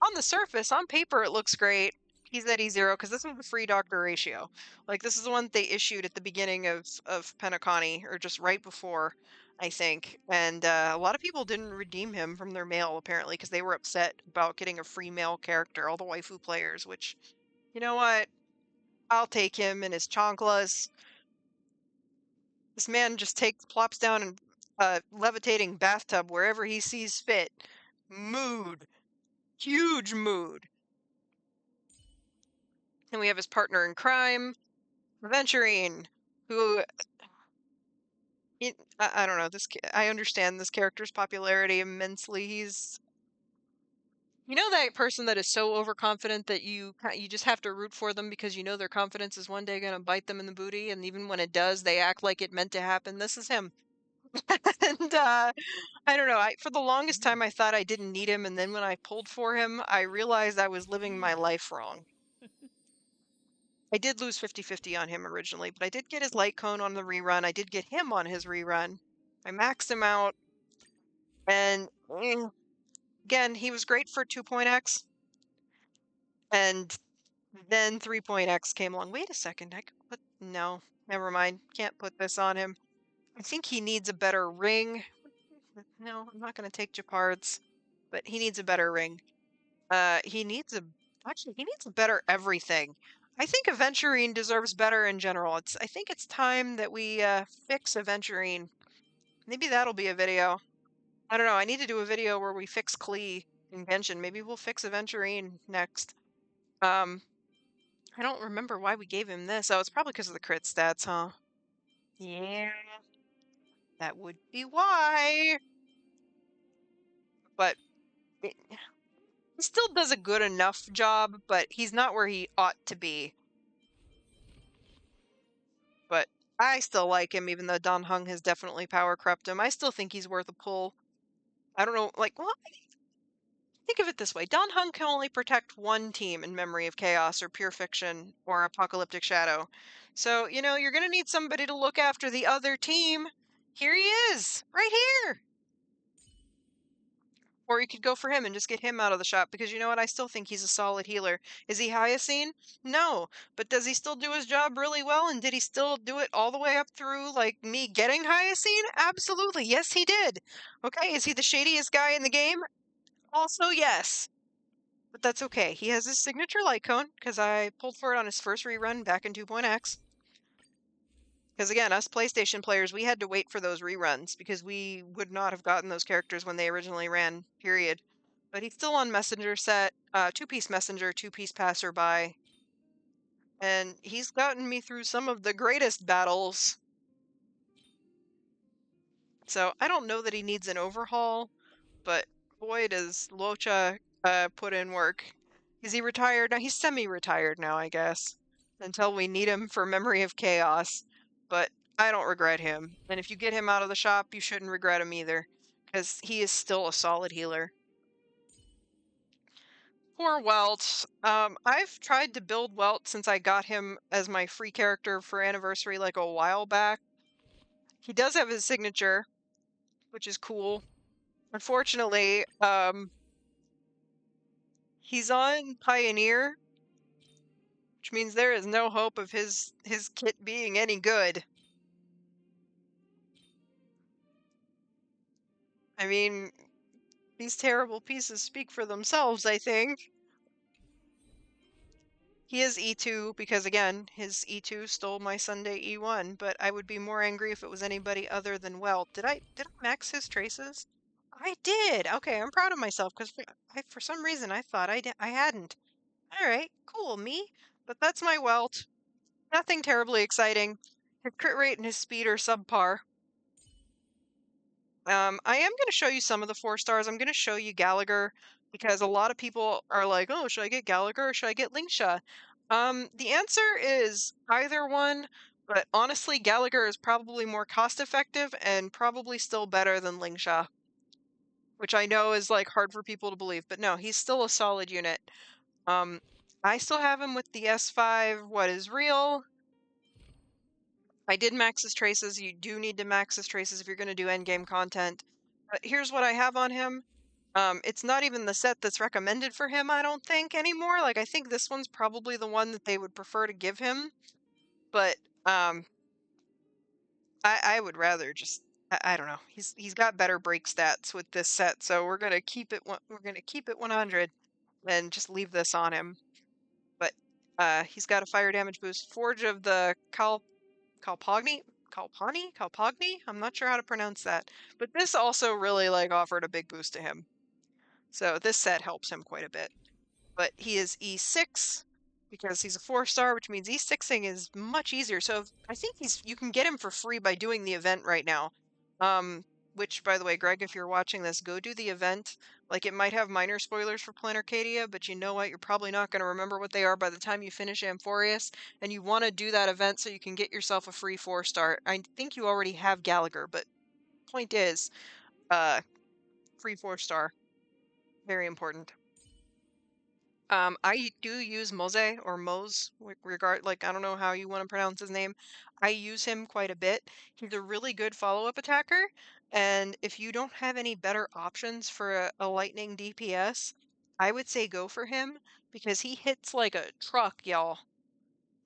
on the surface, on paper, it looks great. He's at E0 because this is the free Doctor Ratio. Like, this is the one they issued at the beginning of Penacony, or just right before, I think. And a lot of people didn't redeem him from their mail, apparently, because they were upset about getting a free male character, all the waifu players, which, you know what? I'll take him and his chanclas. This man just plops down in a levitating bathtub wherever he sees fit. Mood. Huge mood. And we have his partner in crime, Aventurine, who I don't know. I understand this character's popularity immensely. He's, that person that is so overconfident that you just have to root for them because you know their confidence is one day going to bite them in the booty, and even when it does, they act like it meant to happen. This is him. And I don't know. For the longest time, I thought I didn't need him, and then when I pulled for him, I realized I was living my life wrong. I did lose 50-50 on him originally, but I did get his light cone on the rerun. I did get him on his rerun. I maxed him out, and again, he was great for 2.x, and then 3.x came along. Wait a second, no, never mind. Can't put this on him. I think he needs a better ring. No, I'm not going to take Japard's, but he needs a better ring. He needs a better everything. I think Aventurine deserves better in general. I think it's time that we fix Aventurine. Maybe that'll be a video. I don't know. I need to do a video where we fix Klee in Genshin. Maybe we'll fix Aventurine next. I don't remember why we gave him this. Oh, it's probably because of the crit stats, huh? Yeah, that would be why. But he still does a good enough job, but he's not where he ought to be. But I still like him, even though Don Hung has definitely power crept him. I still think he's worth a pull. I don't know, like, well, think of it this way. Don Hung can only protect one team in Memory of Chaos or Pure Fiction or Apocalyptic Shadow. So, you're going to need somebody to look after the other team. Here he is, right here. Or you could go for him and just get him out of the shop because you know what? I still think he's a solid healer. Is he Hyacine? No. But does he still do his job really well? And did he still do it all the way up through, like, me getting Hyacine? Absolutely. Yes, he did. Okay, is he the shadiest guy in the game? Also, yes. But that's okay. He has his signature light cone because I pulled for it on his first rerun back in 2.x. Because again, us PlayStation players, we had to wait for those reruns because we would not have gotten those characters when they originally ran, period. But he's still on Messenger set, two-piece Messenger, two-piece Passerby. And he's gotten me through some of the greatest battles. So I don't know that he needs an overhaul, but boy, does Locha put in work. Is he retired now? He's semi-retired now, I guess, until we need him for Memory of Chaos. But I don't regret him. And if you get him out of the shop, you shouldn't regret him either, because he is still a solid healer. Poor Welt. I've tried to build Welt since I got him as my free character for Anniversary like a while back. He does have his signature, which is cool. Unfortunately, he's on Pioneer, which means there is no hope of his kit being any good. I mean, these terrible pieces speak for themselves, I think. He is E2 because again, his E2 stole my Sunday E1, but I would be more angry if it was anybody other than Welt. Did I max his traces? I did. Okay, I'm proud of myself because for some reason I thought I hadn't. All right, cool, me. But that's my Welt. Nothing terribly exciting. His crit rate and his speed are subpar. I am going to show you some of the 4 stars. I'm going to show you Gallagher because a lot of people are like, oh, should I get Gallagher or should I get Lingsha? The answer is either one, but honestly, Gallagher is probably more cost effective and probably still better than Lingsha, which I know is like hard for people to believe, but no, he's still a solid unit. I still have him with the S5, what is real. I did max his traces. You do need to max his traces if you're going to do endgame content. But here's what I have on him. It's not even the set that's recommended for him, I don't think, anymore. Like, I think this one's probably the one that they would prefer to give him. But I would rather just I don't know. He's got better break stats with this set, so we're gonna keep it 100 and just leave this on him. But he's got a fire damage boost. Forge of the Kalpogni? Kalpogni? I'm not sure how to pronounce that. But this also really like offered a big boost to him. So this set helps him quite a bit. But he is E6 because he's a 4-star, which means E6ing is much easier. So I think you can get him for free by doing the event right now. Which, by the way, Greg, if you're watching this, go do the event. Like, it might have minor spoilers for Planarcadia, but you know what? You're probably not going to remember what they are by the time you finish Amphorius, and you want to do that event so you can get yourself a free 4-star. I think you already have Gallagher, but point is, free 4-star. Very important. I do use Mose or Mose, regard like I don't know how you want to pronounce his name. I use him quite a bit. He's a really good follow-up attacker, and if you don't have any better options for a lightning DPS, I would say go for him because he hits like a truck, y'all.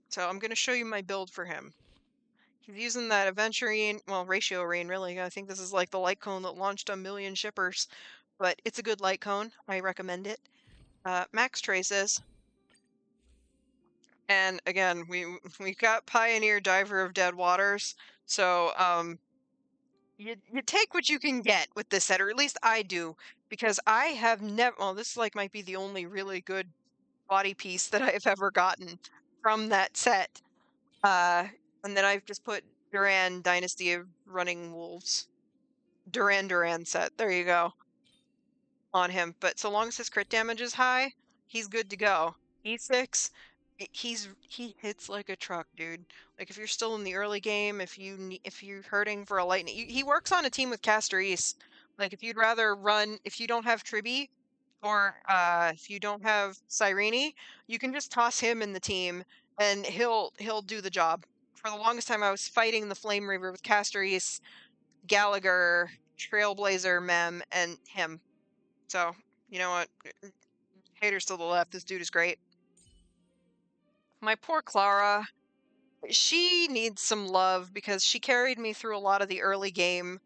So I'm gonna show you my build for him. He's using that Aventurine, well, Ratio Rain, really. I think this is like the light cone that launched a million shippers, but it's a good light cone. I recommend it. Max traces. And again, we got Pioneer Diver of Dead Waters, so you take what you can get with this set, or at least I do, because I have never. Well, this like might be the only really good body piece that I've ever gotten from that set. And then I've just put Duran Dynasty of Running Wolves, Duran set. There you go on him. But so long as his crit damage is high, he's good to go. E6. he hits like a truck, dude. Like if you're still in the early game, if you're hurting for a lightning, he works on a team with Castor. Like if you'd rather run, if you don't have Tribby or if you don't have Cyrene, you can just toss him in the team and he'll do the job. For the longest time, I was fighting the Flame Reaver with Castor, Gallagher, Trailblazer, Mem, and him. So you know what? Haters to the left. This dude is great. My poor Clara. She needs some love because she carried me through a lot of the early game.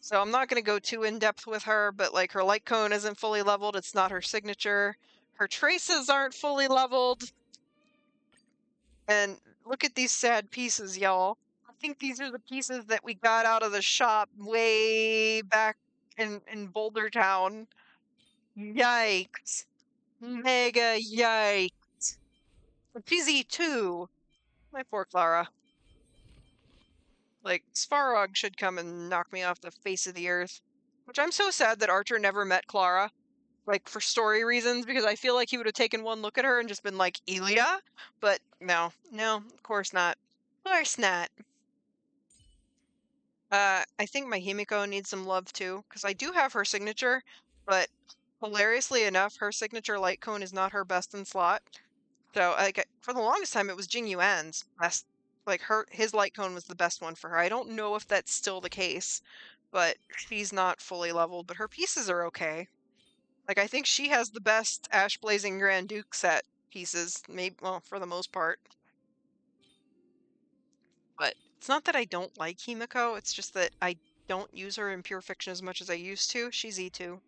So I'm not going to go too in depth with her, but like her light cone isn't fully leveled. It's not her signature. Her traces aren't fully leveled. And look at these sad pieces, y'all. I think these are the pieces that we got out of the shop way back in Boulder Town. Yikes. Mega yikes. She's E2. My poor Clara. Like, Svarog should come and knock me off the face of the earth. Which I'm so sad that Archer never met Clara. Like, for story reasons, because I feel like he would have taken one look at her and just been like, Elia? But no, of course not. Of course not. I think my Himiko needs some love too, because I do have her signature, but hilariously enough, her signature light cone is not her best in slot. So, like, for the longest time, it was Jing Yuan's best. Like, his light cone was the best one for her. I don't know if that's still the case, but she's not fully leveled, but her pieces are okay. Like, I think she has the best Ash Blazing Grand Duke set pieces, maybe, well, for the most part. But it's not that I don't like Himiko, it's just that I don't use her in Pure Fiction as much as I used to. She's E2.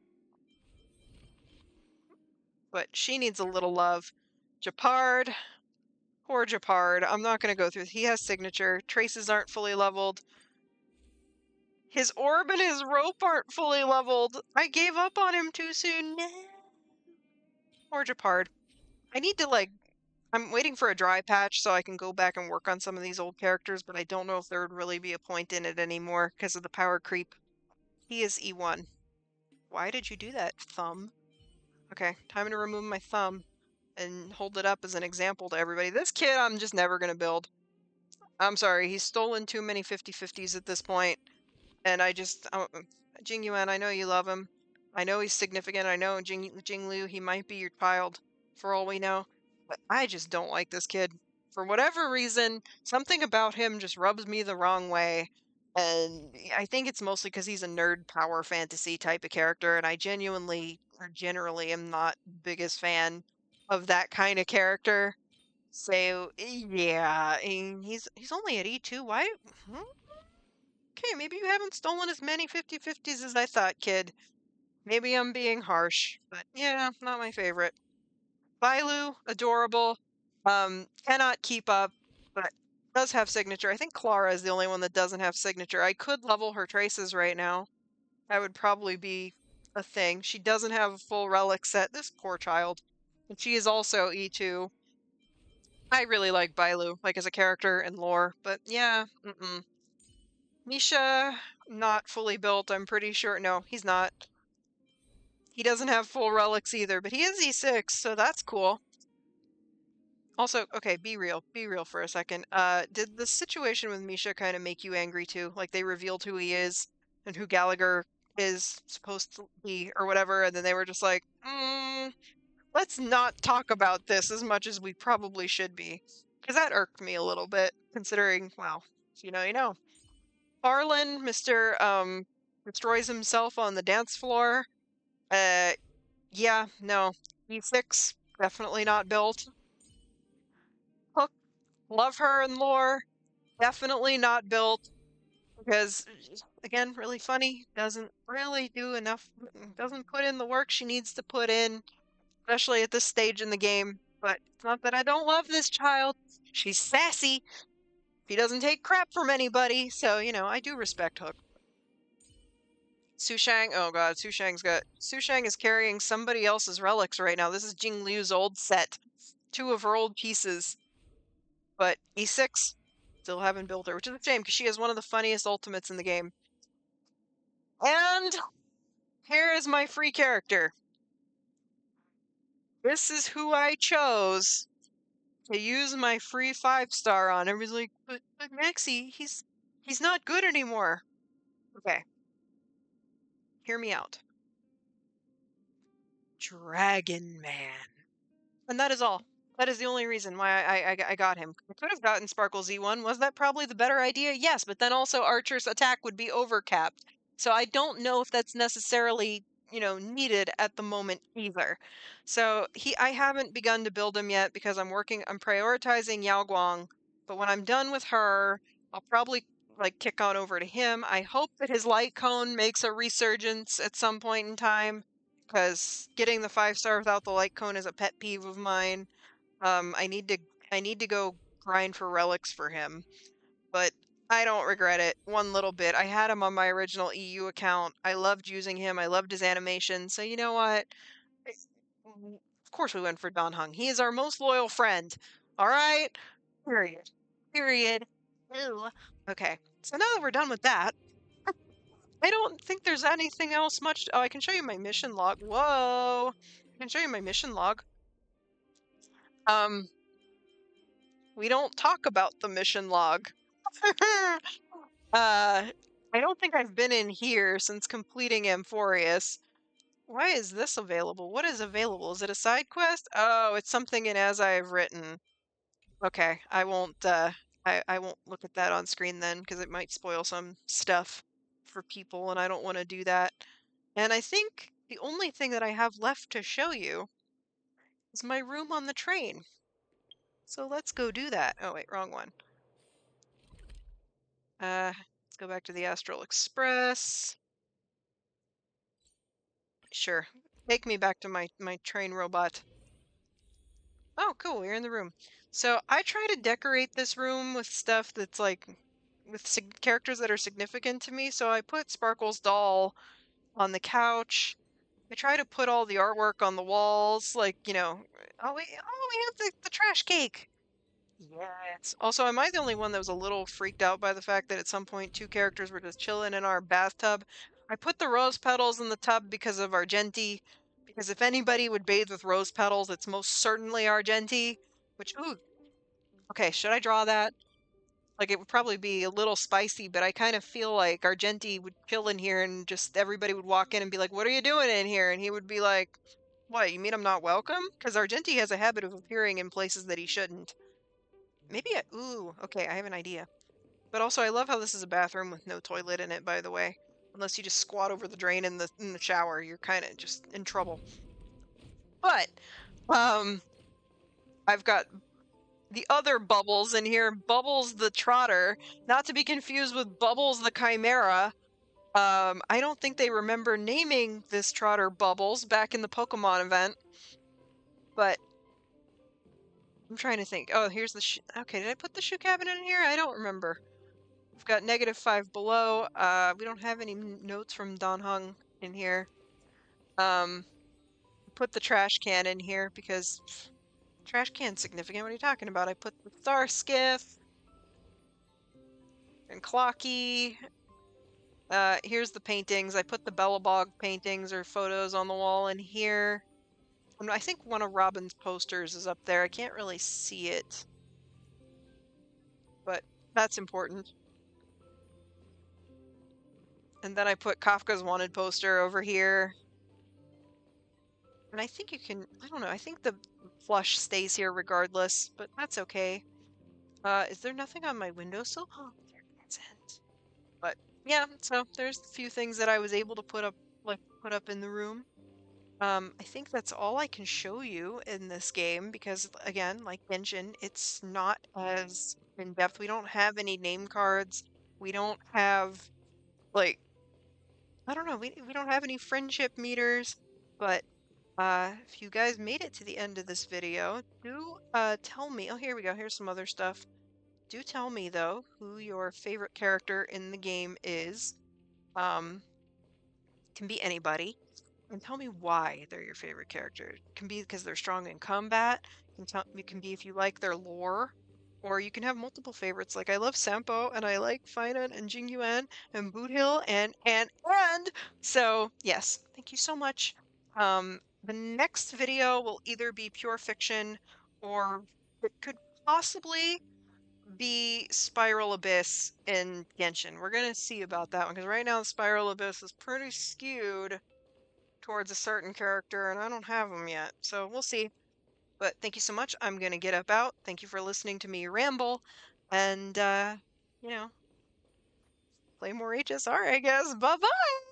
But she needs a little love. Japard. Poor Japard. I'm not going to go through. He has signature. Traces aren't fully leveled. His orb and his rope aren't fully leveled. I gave up on him too soon. No. Poor Japard. I need to, like, I'm waiting for a dry patch so I can go back and work on some of these old characters, but I don't know if there would really be a point in it anymore because of the power creep. He is E1. Why did you do that, thumb? Okay, time to remove my thumb and hold it up as an example to everybody. This kid I'm just never going to build. I'm sorry, he's stolen too many 50/50s at this point, and I just, Jing Yuan, I know you love him. I know he's significant. I know Jing Liu, he might be your child, for all we know, but I just don't like this kid. For whatever reason, something about him just rubs me the wrong way, and I think it's mostly because he's a nerd power fantasy type of character, and I genuinely, or generally, am not the biggest fan of that kind of character. So yeah, and he's only at E2. Why? Hmm? Okay, maybe you haven't stolen as many 50/50s as I thought, kid. Maybe I'm being harsh, but yeah, not my favorite. Bailu, adorable. Cannot keep up, but does have signature. I think Clara is the only one that doesn't have signature. I could level her traces right now. That would probably be a thing. She doesn't have a full relic set. This poor child. And she is also E2. I really like Bailu, like as a character and lore, but yeah, Misha, not fully built, I'm pretty sure. No, he's not. He doesn't have full relics either, but he is E6, so that's cool. Also, okay, be real for a second. Did the situation with Misha kind of make you angry too? Like they revealed who he is and who Gallagher is supposed to be or whatever, and then they were just like, let's not talk about this as much as we probably should be. Because that irked me a little bit, considering, well, you know. Harlan, Mr. Destroys himself on the dance floor. Uh, yeah, no. E6, definitely not built. Hook, love her in lore, definitely not built. Because, again, really funny, doesn't really do enough, doesn't put in the work she needs to put in, especially at this stage in the game. But it's not that I don't love this child. She's sassy. She doesn't take crap from anybody, so, I do respect Hook. Sushang, oh god, Sushang is carrying somebody else's relics right now. This is Jing Liu's old set. Two of her old pieces. But E6, still haven't built her, which is a shame because she has one of the funniest ultimates in the game. And here is my free character. This is who I chose to use my free 5-star on. Everybody's like, but Maxie, he's not good anymore. Okay, hear me out. Dragon Man. And that is all. That is the only reason why I got him. I could have gotten Sparkle Z1. Was that probably the better idea? Yes, but then also Archer's attack would be overcapped. So I don't know if that's necessarily, needed at the moment either. So I haven't begun to build him yet because I'm prioritizing Yao Guang. But when I'm done with her, I'll probably like kick on over to him. I hope that his light cone makes a resurgence at some point in time because getting the 5-star without the light cone is a pet peeve of mine. I need to go grind for relics for him, but I don't regret it one little bit. I had him on my original EU account. I loved using him. I loved his animation. So you know what? Of course we went for Don Hung. He is our most loyal friend. All right? Period. Period. Ew. Okay. So now that we're done with that, I don't think there's anything else much. Oh, I can show you my mission log. Whoa. I can show you my mission log. Um, we don't talk about the mission log. I don't think I've been in here since completing Amphorius. Why is this available? What is available? Is it a side quest? Oh, it's something in As I Have Written. Okay, I won't look at that on screen then because it might spoil some stuff for people and I don't want to do that. And I think the only thing that I have left to show you is my room on the train. So let's go do that. Oh wait, wrong one. Let's go back to the Astral Express. Sure. Take me back to my train robot. Oh, cool, you're in the room. So I try to decorate this room with stuff that's like with characters that are significant to me. So I put Sparkle's doll on the couch. I try to put all the artwork on the walls, like, we have the trash cake. Yes. Also, am I the only one that was a little freaked out by the fact that at some point two characters were just chilling in our bathtub? I put the rose petals in the tub because of Argenti, because if anybody would bathe with rose petals, it's most certainly Argenti, which, ooh, okay, should I draw that? Like, it would probably be a little spicy, but I kind of feel like Argenti would chill in here and just everybody would walk in and be like, "What are you doing in here?" And he would be like, "What, you mean I'm not welcome?" Because Argenti has a habit of appearing in places that he shouldn't. Maybe ooh, okay, I have an idea. But also I love how this is a bathroom with no toilet in it, by the way. Unless you just squat over the drain in the shower, you're kind of just in trouble. But um I've got the other Bubbles in here, Bubbles the Trotter, not to be confused with Bubbles the Chimera. I don't think they remember naming this Trotter Bubbles back in the Pokemon event. But I'm trying to think. Oh, here's the okay, did I put the shoe cabinet in here? I don't remember. We've got -5 below. We don't have any notes from Don Hung in here. Put the trash can in here because trash can's significant. What are you talking about? I put the Star Skiff and Clocky. Here's the paintings. I put the Bellabog paintings or photos on the wall in here. I think one of Robin's posters is up there. I can't really see it, but that's important. And then I put Kafka's wanted poster over here. And I think you can, I don't know, I think the flush stays here regardless, but that's okay. Is there nothing on my windowsill? Oh, there isn't. But yeah, so there's a few things that I was able to put up in the room. I think that's all I can show you in this game because again, like Genshin, it's not as in depth. We don't have any name cards. We don't have like I don't know, we don't have any friendship meters, but if you guys made it to the end of this video, do tell me. Oh, here we go. Here's some other stuff. Do tell me though who your favorite character in the game is. Can be anybody. And tell me why they're your favorite character. It can be because they're strong in combat. It can be if you like their lore. Or you can have multiple favorites. Like I love Sampo and I like Finan and Jingyuan and Boothill and so yes, thank you so much. The next video will either be pure fiction or It could possibly be Spiral Abyss in Genshin. We're gonna see about that one because right now the Spiral Abyss is pretty skewed towards a certain character, and I don't have them yet. So we'll see. But thank you so much. I'm gonna get up out. Thank you for listening to me ramble, and you know, play more HSR, I guess. Bye bye.